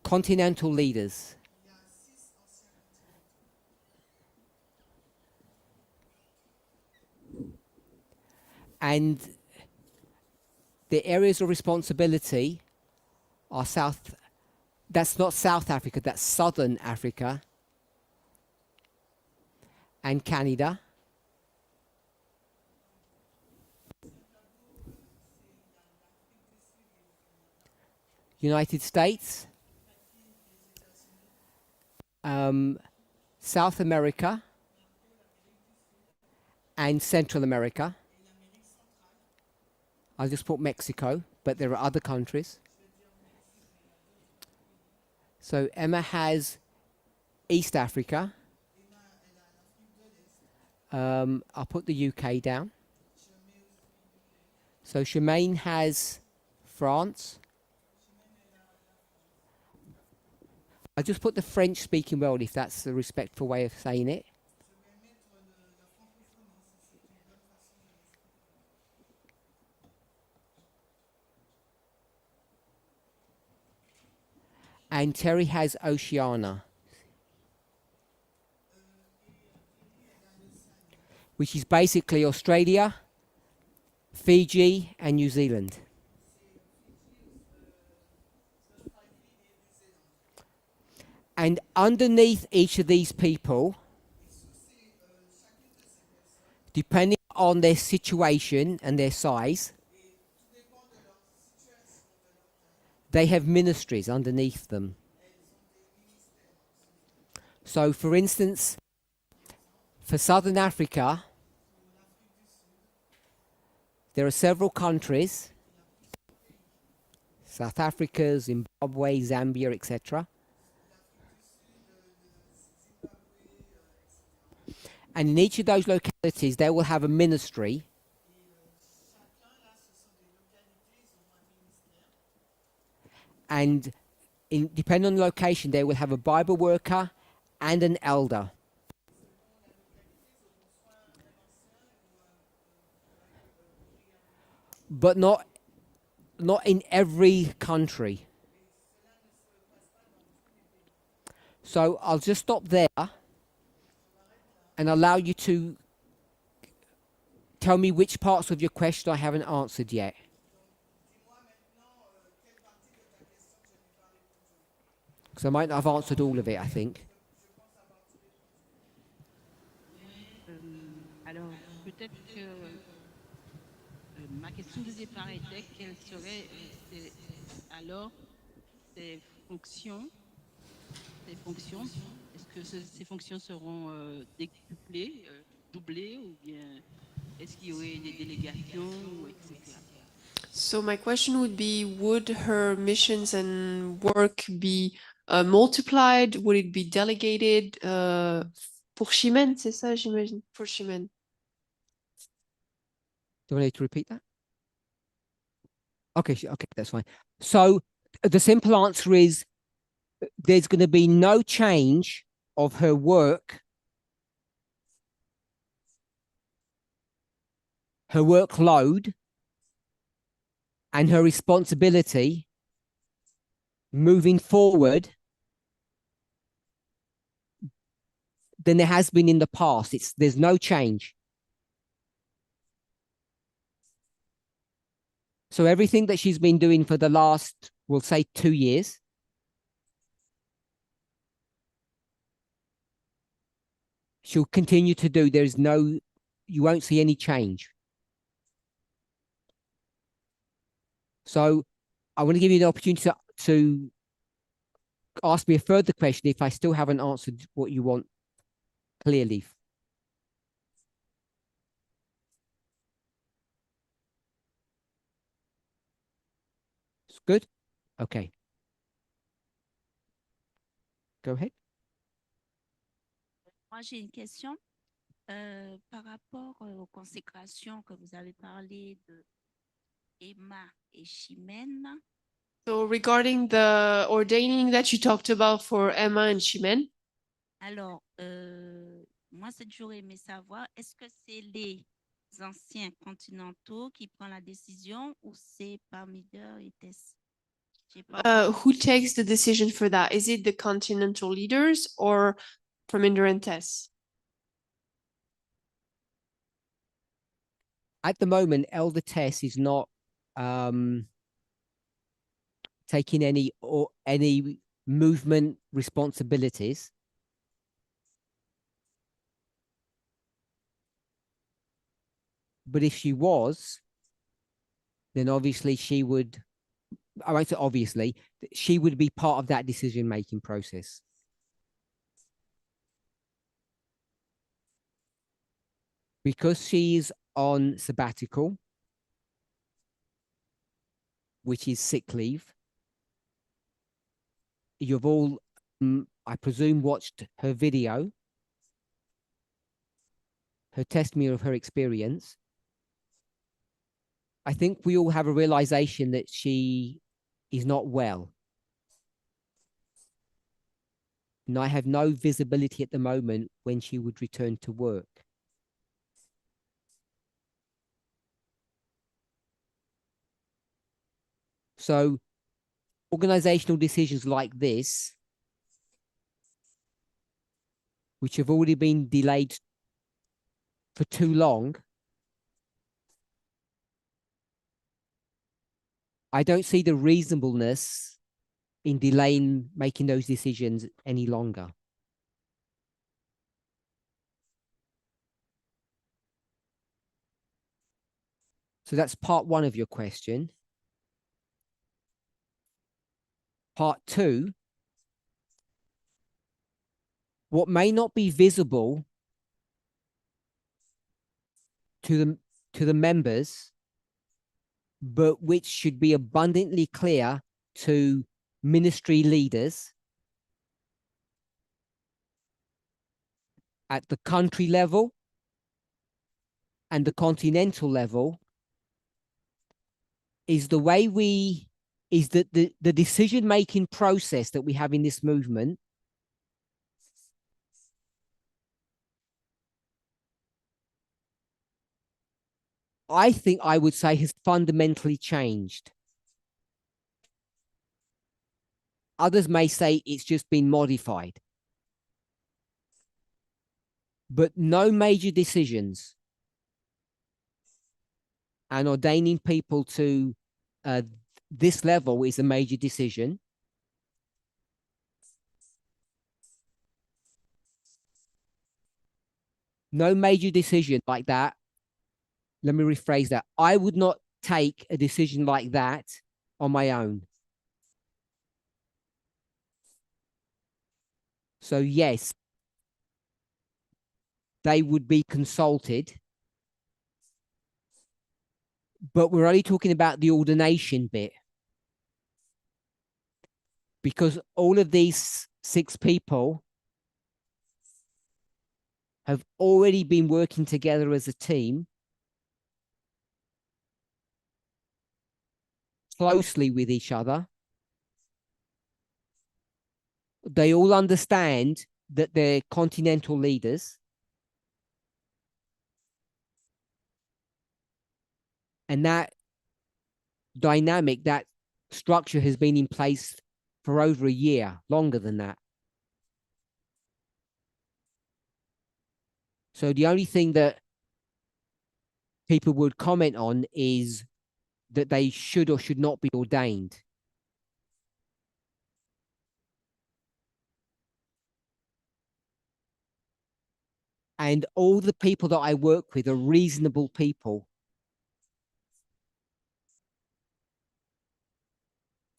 continental leaders. And the areas of responsibility are that's not South Africa, that's Southern Africa and Canada. United States, South America and Central America. I'll just put Mexico, but there are other countries. So Emma has East Africa. I'll put the UK down. So Shemaine has France. I just put the French-speaking world, if that's a respectful way of saying it. And Terry has Oceania, which is basically Australia, Fiji, and New Zealand. And underneath each of these people, depending on their situation and their size, they have ministries underneath them. So, for instance, for Southern Africa, there are several countries, South Africa, Zimbabwe, Zambia, etc. And in each of those localities, they will have a ministry. And depending on the location, they will have a Bible worker and an elder. But not in every country. So I'll just stop there and allow you to tell me which parts of your question I haven't answered yet. Because I might not have answered all of it, I think. Alors, peut-être que ma question de départ était quelles seraient alors ces fonctions. Est-ce que ces fonctions seront décuplées, doublées, ou bien est-ce qu'il y aurait des délégations, etc. So my question would be, would her missions and work be multiplied? Would it be delegated? Pour Chimène, c'est ça, j'imagine, for Chimène. Do I need to repeat that? Okay, that's fine. So the simple answer is there's going to be no change of her work, her workload, and her responsibility moving forward than there has been in the past. There's no change. So everything that she's been doing for the last, we'll say, 2 years, she'll continue to do. You won't see any change. So I want to give you the opportunity to ask me a further question if I still haven't answered what you want clearly. It's good? Okay. Go ahead. Moi, j'ai une question par rapport aux consécrations que vous avez parlé de Emma et Chimène. So regarding the ordaining that you talked about for Emma and Chimène. Alors, moi, c'est toujours aimé savoir, est-ce que c'est les anciens continentaux qui prennent la décision ou c'est parmi eux et J'ai pas Who takes the decision for that? Is it the continental leaders or Premier and Tess? At the moment, Elder Tess is not taking any movement responsibilities. But if she was, then obviously she would, I won't say obviously, she would be part of that decision-making process. Because she's on sabbatical, which is sick leave, you've all, I presume, watched her video, her testimony of her experience. I think we all have a realization that she is not well. And I have no visibility at the moment when she would return to work. So organizational decisions like this, which have already been delayed for too long, I don't see the reasonableness in delaying making those decisions any longer. So that's part one of your question. Part two, what may not be visible to the members, but which should be abundantly clear to ministry leaders at the country level and the continental level, is the way is that the decision-making process that we have in this movement I think I would say has fundamentally changed. Others may say it's just been modified. But no major decisions and ordaining people to this level is a major decision. No major decision like that. Let me rephrase that. I would not take a decision like that on my own. So yes, they would be consulted, but we're only talking about the ordination bit. Because all of these 6 people have already been working together as a team closely with each other. They all understand that they're continental leaders. And that dynamic, that structure has been in place for over a year, longer than that. So the only thing that people would comment on is that they should or should not be ordained. And all the people that I work with are reasonable people.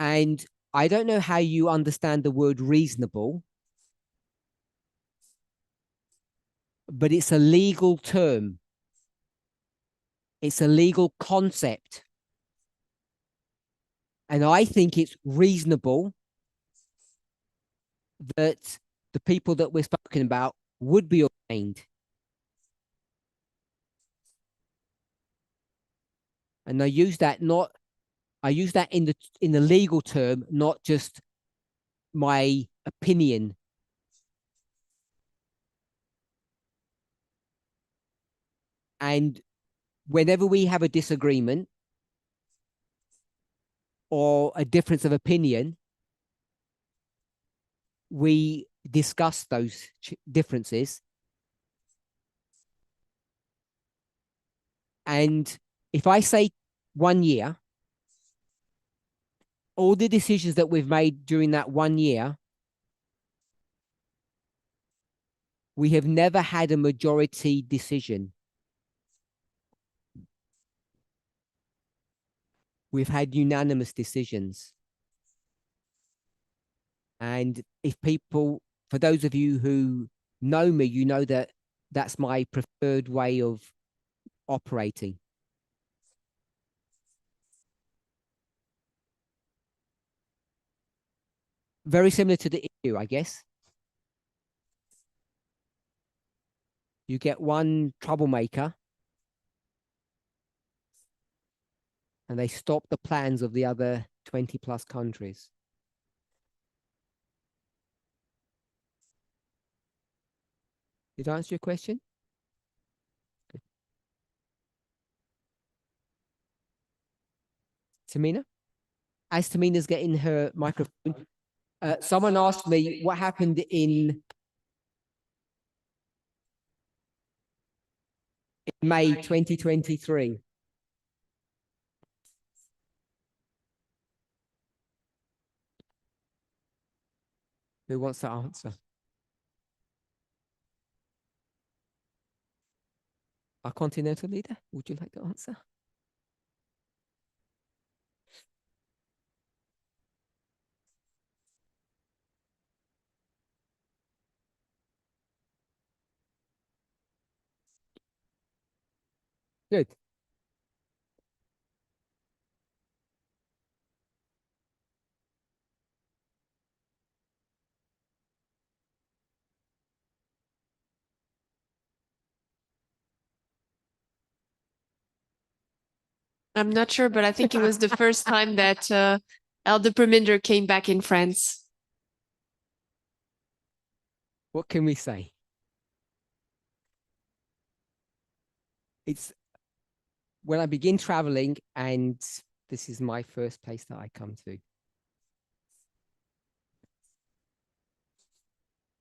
And I don't know how you understand the word reasonable, but it's a legal term. It's a legal concept. And I think it's reasonable that the people that we're speaking about would be ordained. And I use that in the legal term, not just my opinion. And whenever we have a disagreement, or a difference of opinion, we discuss those differences. And if I say 1 year, all the decisions that we've made during that 1 year, we have never had a majority decision. We've had unanimous decisions. And if people, for those of you who know me, you know that that's my preferred way of operating. Very similar to the EU, I guess. You get one troublemaker and they stop the plans of the other 20 plus countries. Did I answer your question? Good. Tamina? As Tamina's getting her microphone, someone asked me what happened in May 2023. Who wants to answer? Our continental leader, would you like to answer? Good. I'm not sure, but I think it was the first time that Elder Preminder came back in France. What can we say? It's when I begin traveling, and this is my first place that I come to.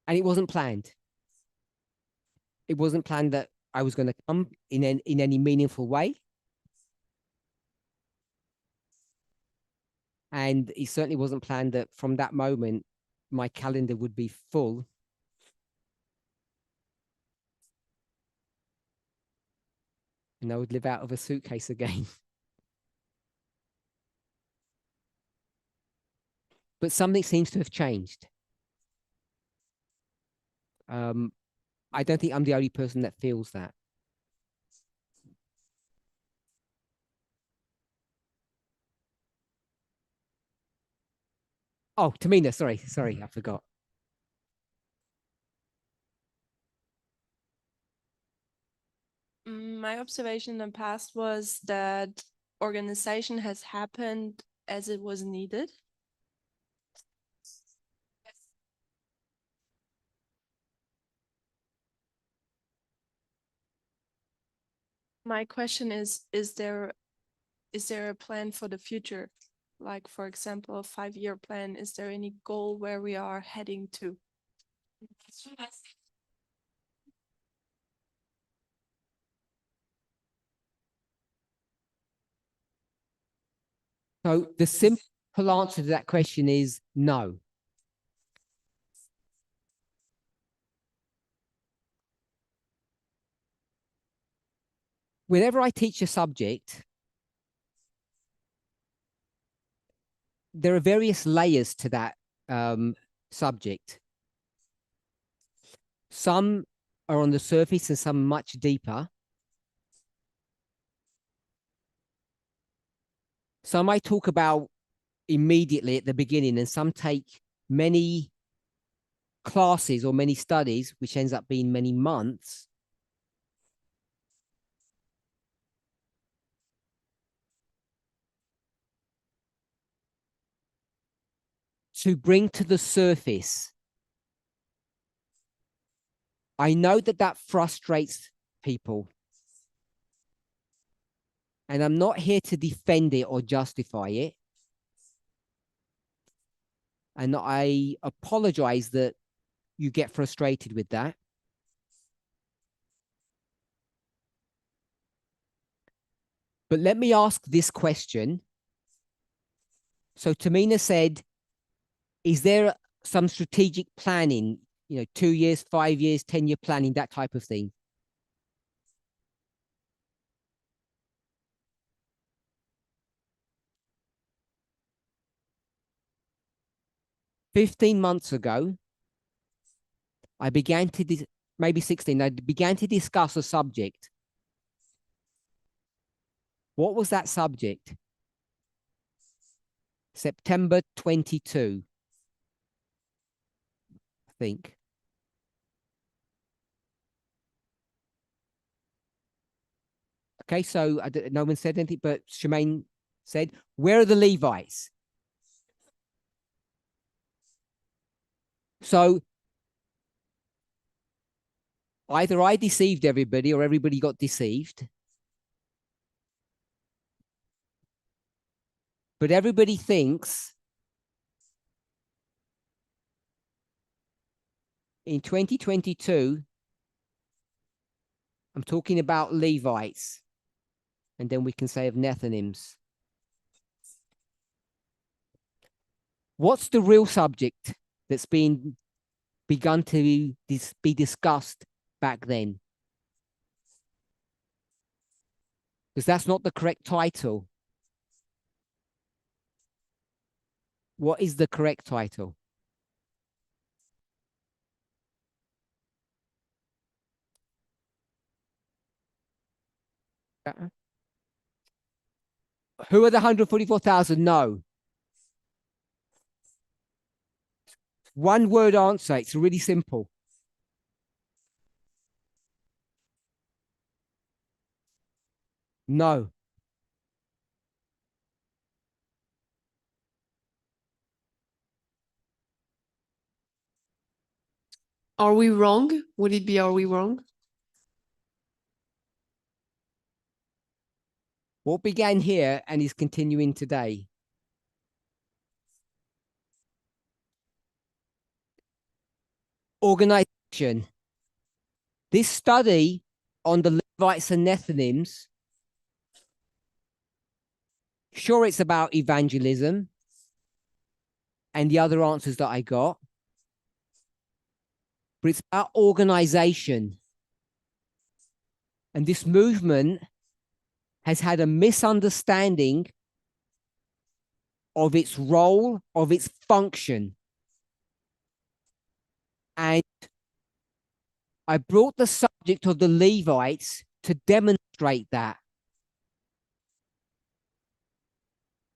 And it wasn't planned. It wasn't planned that I was going to come in any meaningful way. And it certainly wasn't planned that from that moment, my calendar would be full. And I would live out of a suitcase again. But something seems to have changed. I don't think I'm the only person that feels that. Oh, Tamina, sorry, I forgot. My observation in the past was that organization has happened as it was needed. My question is there a plan for the future? Like, for example, a 5-year plan, is there any goal where we are heading to? So the simple answer to that question is no. Whenever I teach a subject, there are various layers to that subject. Some are on the surface and some much deeper. Some I talk about immediately at the beginning, and some take many classes or many studies, which ends up being many months. To bring to the surface. I know that that frustrates people. And I'm not here to defend it or justify it. And I apologize that you get frustrated with that. But let me ask this question. So Tamina said, is there some strategic planning, 2 years, 5 years, 10-year planning, that type of thing? "15 months ago, I began to, maybe 16, I began to discuss a subject. What was that subject? September 22, I think. Okay, so no one said anything, but Shemaine said, where are the Levites? So either I deceived everybody or everybody got deceived. But everybody thinks in 2022, I'm talking about Levites, and then we can say of Nethinims. What's the real subject that's been begun to be discussed back then? Because that's not the correct title. What is the correct title? Who are the 144,000? No. One word answer. It's really simple. No. Are we wrong? Would it be, are we wrong? What began here and is continuing today? Organization. This study on the Levites and Nethinims, sure, it's about evangelism and the other answers that I got, but it's about organization. And this movement has had a misunderstanding of its role, of its function. And I brought the subject of the Levites to demonstrate that.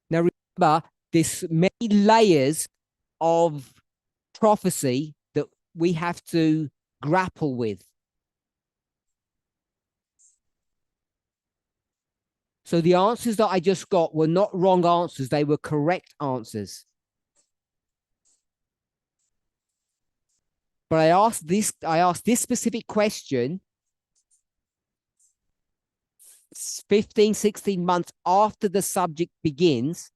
Now, remember, there's many layers of prophecy that we have to grapple with. So the answers that I just got were not wrong answers. They were correct answers. But I asked this specific question 15, 16 months after the subject begins.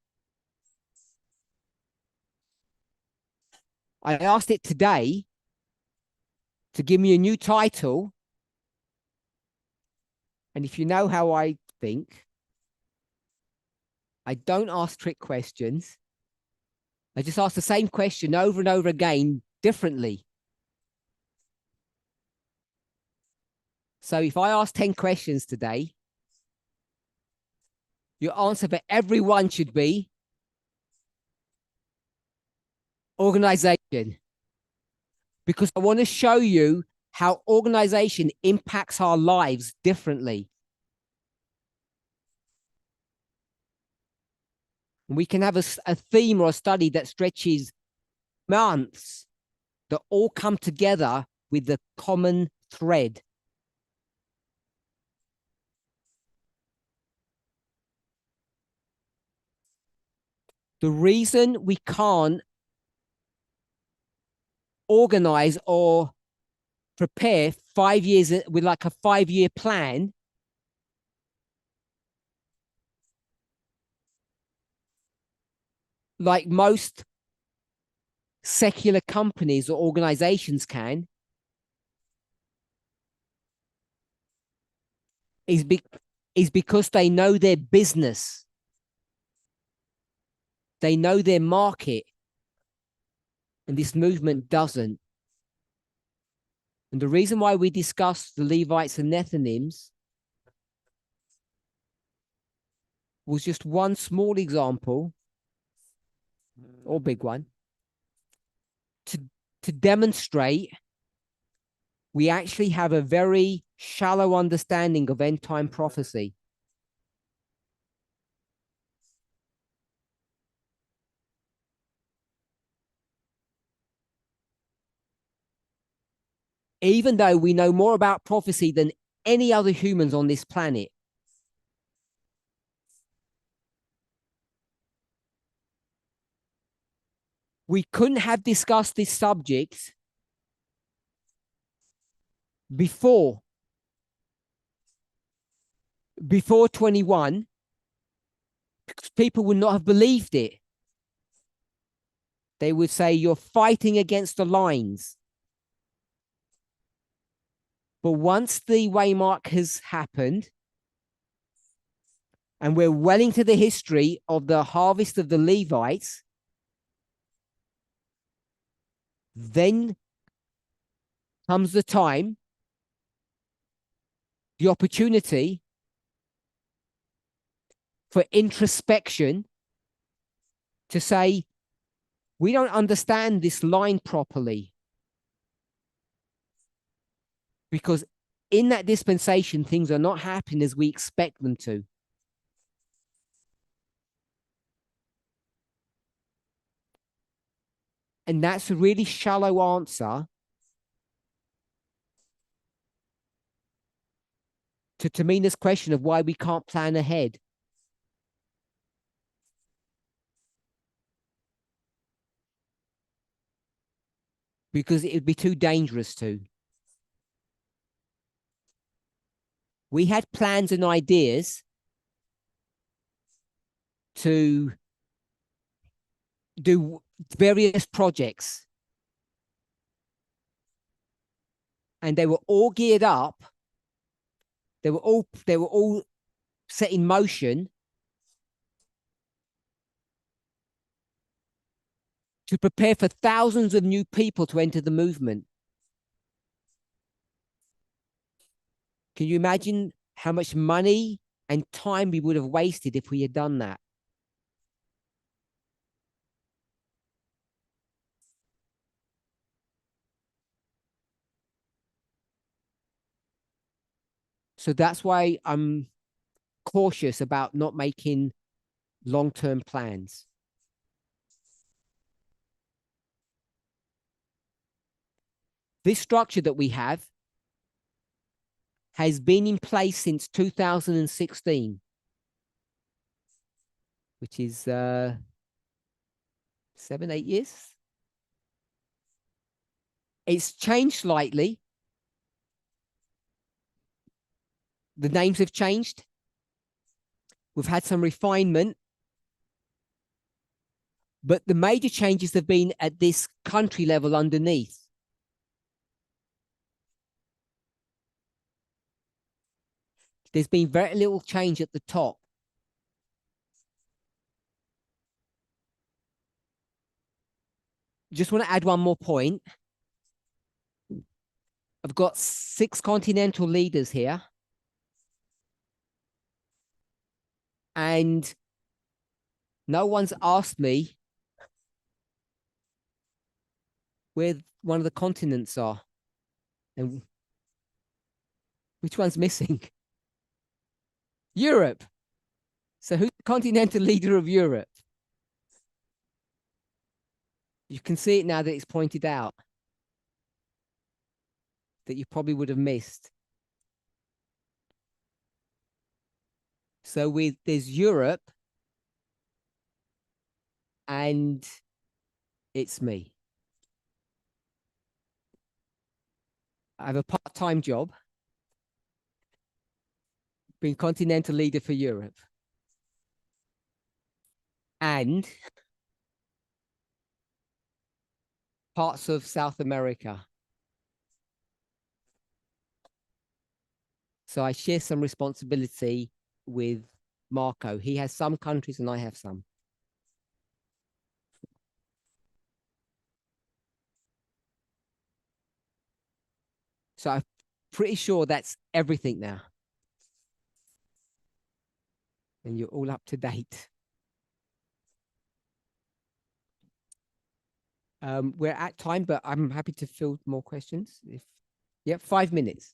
I asked it today to give me a new title. And if you know how I think, I don't ask trick questions. I just ask the same question over and over again differently. So if I ask 10 questions today, your answer for everyone should be organization. Because I want to show you how organization impacts our lives differently. And we can have a theme or a study that stretches months that all come together with the common thread. The reason we can't organize or prepare 5 years with like a 5-year plan like most secular companies or organizations can is because they know their business. They know their market. And this movement doesn't. And the reason why we discuss the Levites and Nethinims was just one small example, or big one, to demonstrate we actually have a very shallow understanding of end time prophecy. Even though we know more about prophecy than any other humans on this planet. We couldn't have discussed this subject before 21, because people would not have believed it. They would say you're fighting against the lines. But once the waymark has happened, and we're well into the history of the harvest of the Levites, then comes the time, the opportunity for introspection to say, we don't understand this line properly. Because in that dispensation, things are not happening as we expect them to. And that's a really shallow answer to Tamina's question of why we can't plan ahead. Because it would be too dangerous to. We had plans and ideas to do various projects. And they were all geared up. They were all set in motion to prepare for thousands of new people to enter the movement. Can you imagine how much money and time we would have wasted if we had done that? So that's why I'm cautious about not making long-term plans. This structure that we have has been in place since 2016, which is 7, 8 years. It's changed slightly. The names have changed. We've had some refinement. But the major changes have been at this country level underneath. There's been very little change at the top. Just want to add one more point. I've got 6 continental leaders here. And no one's asked me where one of the continents are. And which one's missing? Europe. So who's the continental leader of Europe? You can see it now that it's pointed out, that you probably would have missed. So there's Europe, and it's me. I have a part-time job, being continental leader for Europe. And parts of South America. So I share some responsibility with Marco. He has some countries and I have some. So I'm pretty sure that's everything now. And you're all up to date. We're at time, but I'm happy to field more questions. Yeah, 5 minutes.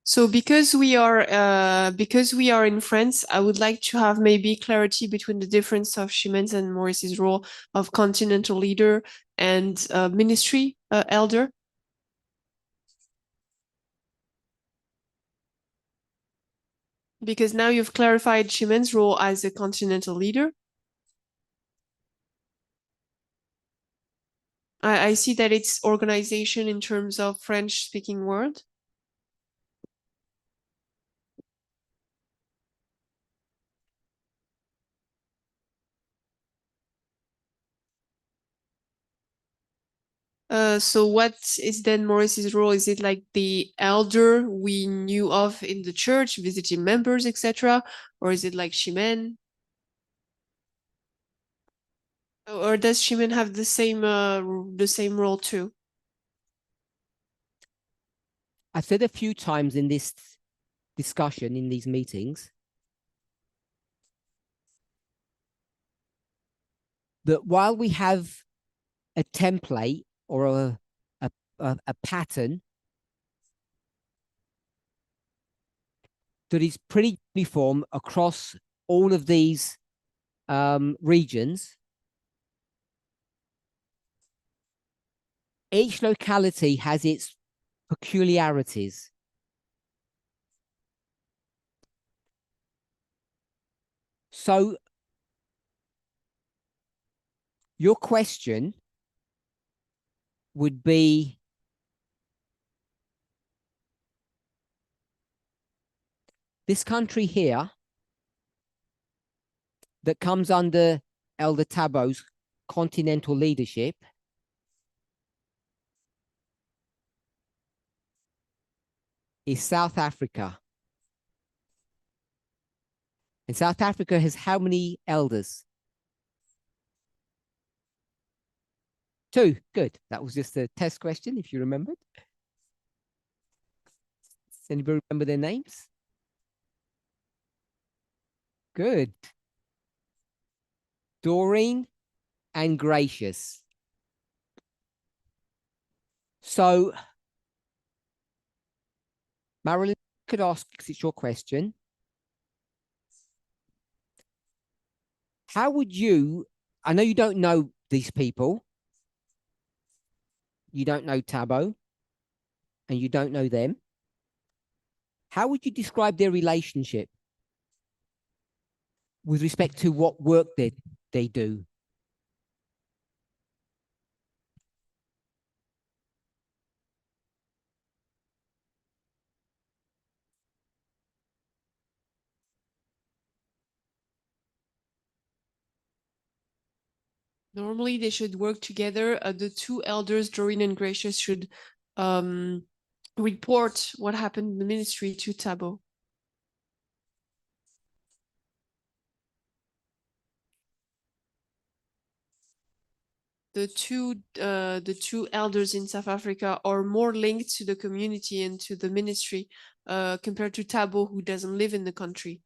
So because we are in France, I would like to have maybe clarity between the difference of Ximen's and Maurice's role of continental leader and ministry elder. Because now you've clarified Ximen's role as a continental leader. I see that it's organization in terms of French-speaking world. So what is then Maurice's role? Is it like the elder we knew of in the church, visiting members, etc., or is it like Ximen? Or does Ximen have the same role too? I've said a few times in this discussion, in these meetings, that while we have a template or a pattern that is pretty uniform across all of these regions, each locality has its peculiarities. So your question would be, this country here that comes under Elder Tabo's continental leadership is South Africa. And South Africa has how many elders? 2. Good. That was just a test question, if you remembered. Does anybody remember their names? Good. Doreen and Gracious. So, Marilyn, I could ask, because it's your question, how would you, I know you don't know these people, you don't know Tabo, and you don't know them. How would you describe their relationship with respect to what work they do? Normally, they should work together. The 2 elders, Doreen and Gracious, should report what happened in the ministry to Tabo. The two elders in South Africa are more linked to the community and to the ministry compared to Tabo, who doesn't live in the country.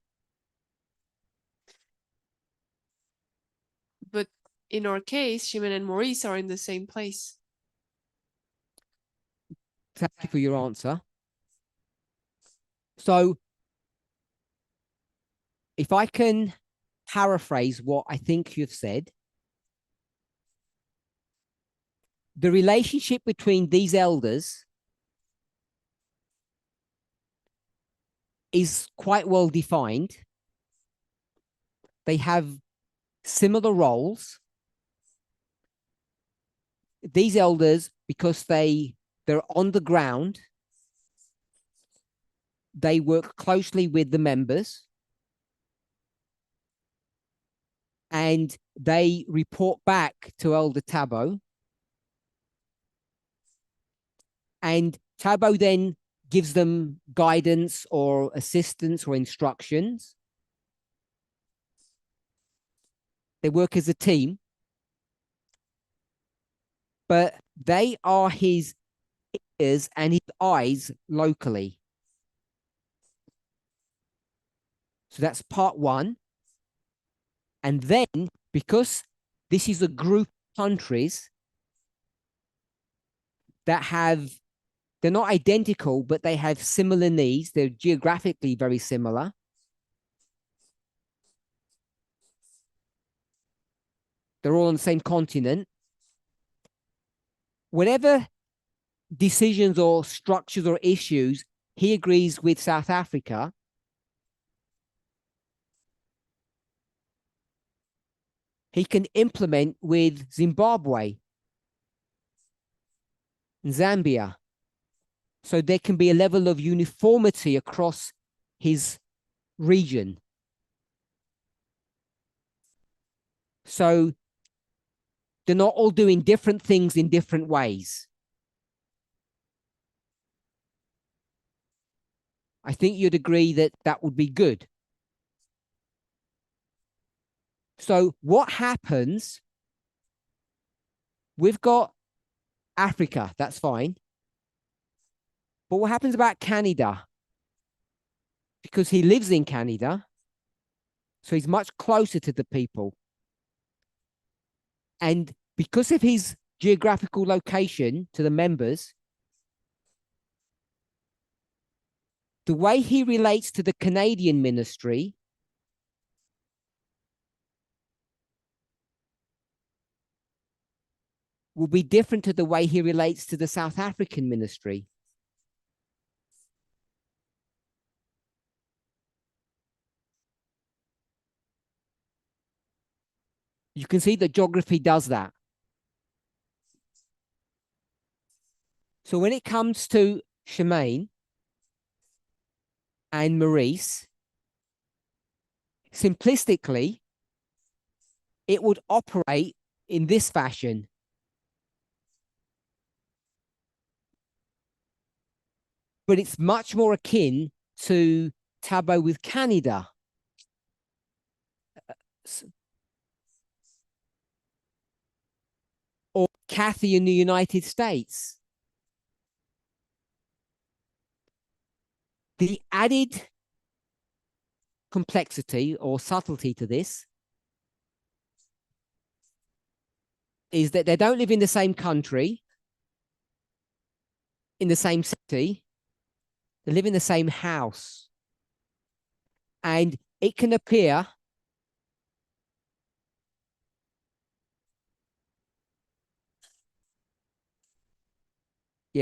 But in our case, Ximen and Maurice are in the same place. Thank you for your answer. So, if I can paraphrase what I think you've said, the relationship between these elders is quite well defined. They have similar roles. These elders, because they're on the ground, they work closely with the members, and they report back to Elder Tabo. And Tabo then gives them guidance or assistance or instructions. They work as a team, but they are his ears and his eyes locally. So that's part one. And then, because this is a group of countries that they're not identical, but they have similar needs. They're geographically very similar. They're all on the same continent. Whatever decisions or structures or issues he agrees with South Africa, he can implement with Zimbabwe and Zambia. So there can be a level of uniformity across his region. So they're not all doing different things in different ways. I think you'd agree that that would be good. So what happens? We've got Africa, that's fine. But what happens about Canada? Because he lives in Canada, so he's much closer to the people. And because of his geographical location to the members, the way he relates to the Canadian ministry will be different to the way he relates to the South African ministry. You can see that geography does that. So when it comes to Shemaine and Maurice, simplistically, it would operate in this fashion. But it's much more akin to Tabo with Canada. Or Kathy in the United States. The added complexity or subtlety to this is that they don't live in the same country, in the same city. They live in the same house. And it can appear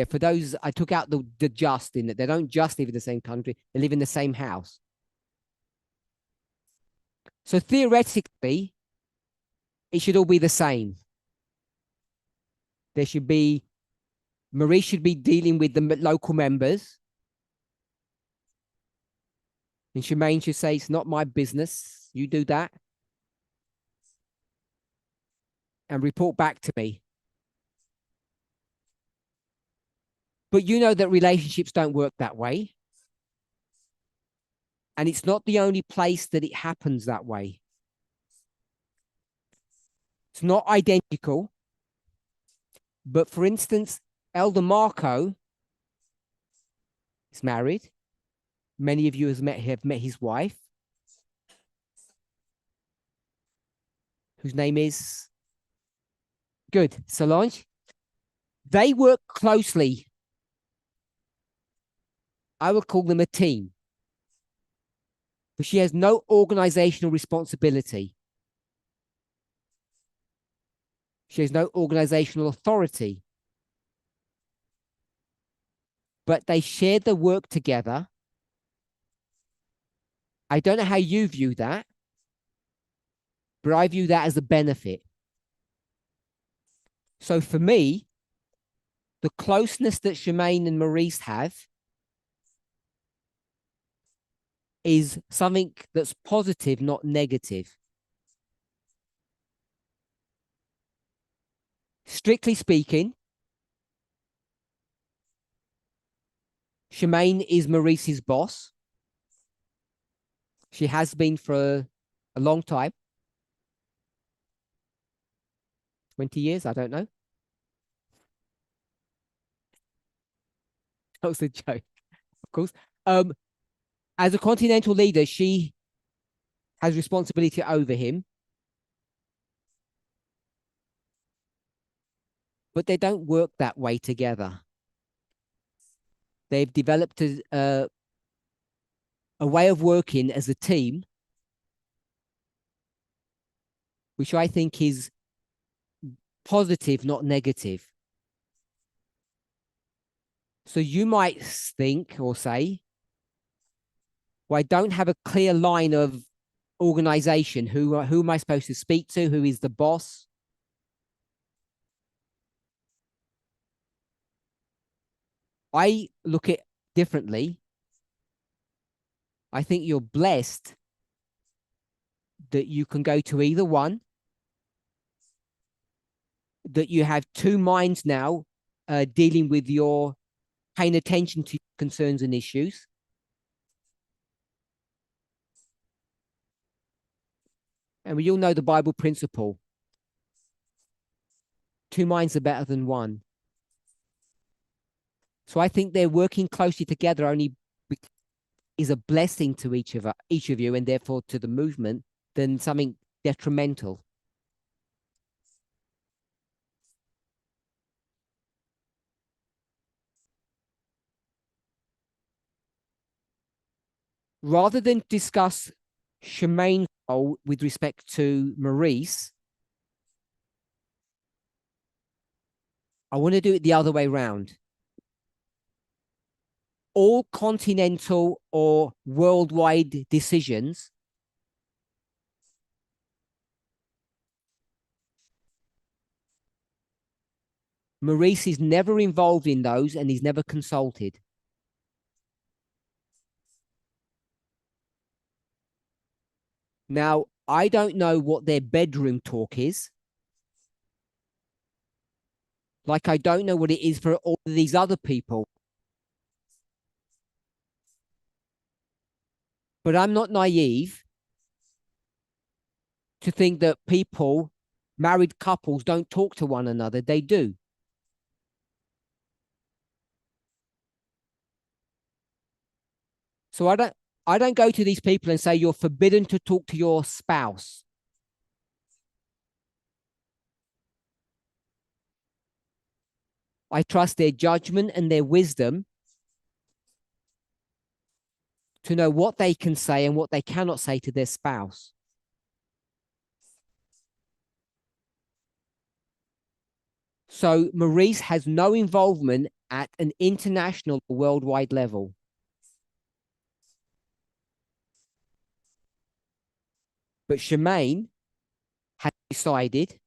for those, I took out the just in that they don't just live in the same country, they live in the same house. So theoretically, it should all be the same. There should be, Marie should be dealing with the local members. And Shemaine should say, it's not my business. You do that. And report back to me. But you know that relationships don't work that way. And it's not the only place that it happens that way. It's not identical. But for instance, Elder Marco is married. Many of you have met his wife, whose name is good, Solange. They work closely. I would call them a team. But she has no organizational responsibility. She has no organizational authority. But they share the work together. I don't know how you view that. but I view that as a benefit. So for me, the closeness that Shemaine and Maurice have is something that's positive, not negative. Strictly speaking, Shemaine is Maurice's boss. She has been for a long time. 20 years, I don't know. That was a joke, of course. As a continental leader, she has responsibility over him. But they don't work that way together. They've developed a way of working as a team, which I think is positive, not negative. So you might think or say, well, I don't have a clear line of organization. Who am I supposed to speak to? Who is the boss? I look at it differently. I think you're blessed that you can go to either one, that you have two minds now dealing with your paying attention to concerns and issues. And we all know the Bible principle. Two minds are better than one. So I think they're working closely together only is a blessing to each of you, and therefore to the movement, than something detrimental. Rather than discuss Shemaine's role with respect to Maurice, I want to do it the other way around. All continental or worldwide decisions Maurice is never involved in those and he's never consulted. Now, I don't know what their bedroom talk is. Like, I don't know what it is for all of these other people. But I'm not naive to think that people, married couples, don't talk to one another. They do. So I don't go to these people and say you're forbidden to talk to your spouse. I trust their judgment and their wisdom to know what they can say and what they cannot say to their spouse. So Maurice has no involvement at an international or worldwide level. But Shemaine has decided,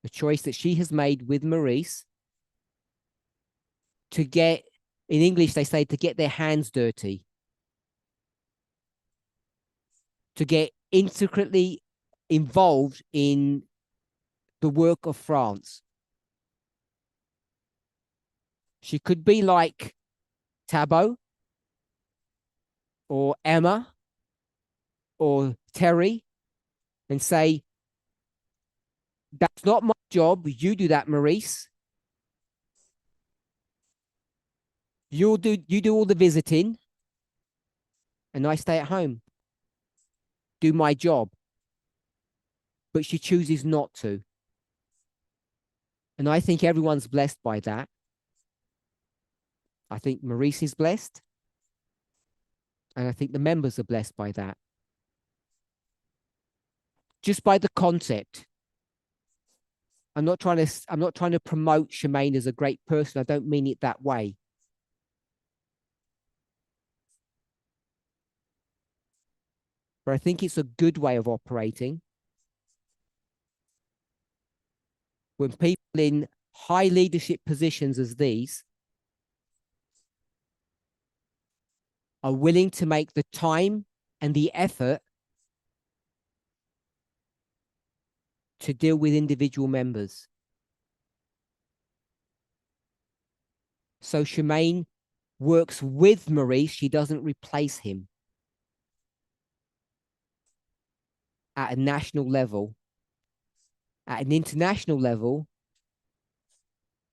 the choice that she has made with Maurice, to get, in English they say, to get their hands dirty, to get intricately involved in the work of France. She could be like Tabo or Emma or Terry and say, that's not my job. You do that, Maurice. You do all the visiting and I stay at home. Do my job. But she chooses not to. And I think everyone's blessed by that. I think Maurice is blessed. And I think the members are blessed by that. Just by the concept. I'm not trying to promote Shemaine as a great person. I don't mean it that way. But I think it's a good way of operating. when people in high leadership positions as these are willing to make the time and the effort to deal with individual members. So Shemaine works with Maurice, she doesn't replace him at a national level. At an international level,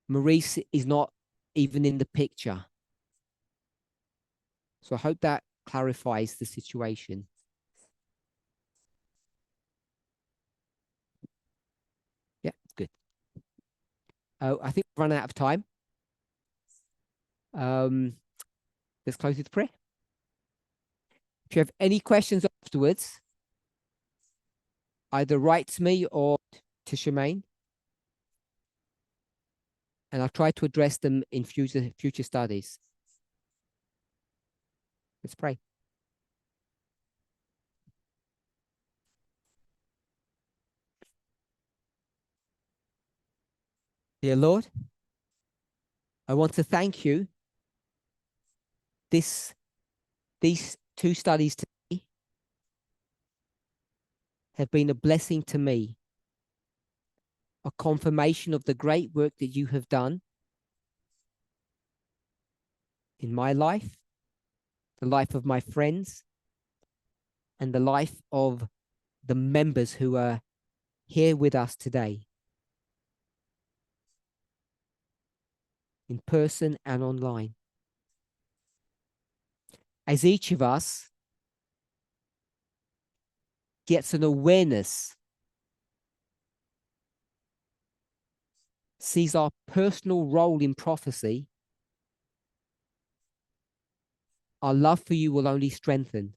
Maurice is not even in the picture. So I hope that clarifies the situation. Yeah, good. I think we've run out of time. Let's close with prayer. If you have any questions afterwards, either write to me or to Shemaine, and I'll try to address them in future studies. Let's pray. Dear Lord, I want to thank you. These two studies today have been a blessing to me, a confirmation of the great work that you have done in my life, the life of my friends, and the life of the members who are here with us today, in person and online. As each of us gets an awareness, sees our personal role in prophecy, our love for you will only strengthen.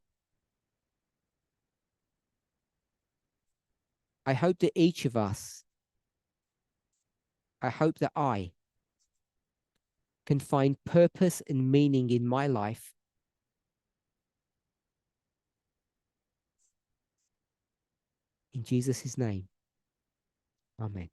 I hope that each of us, I hope that I can find purpose and meaning in my life in Jesus' name. Amen.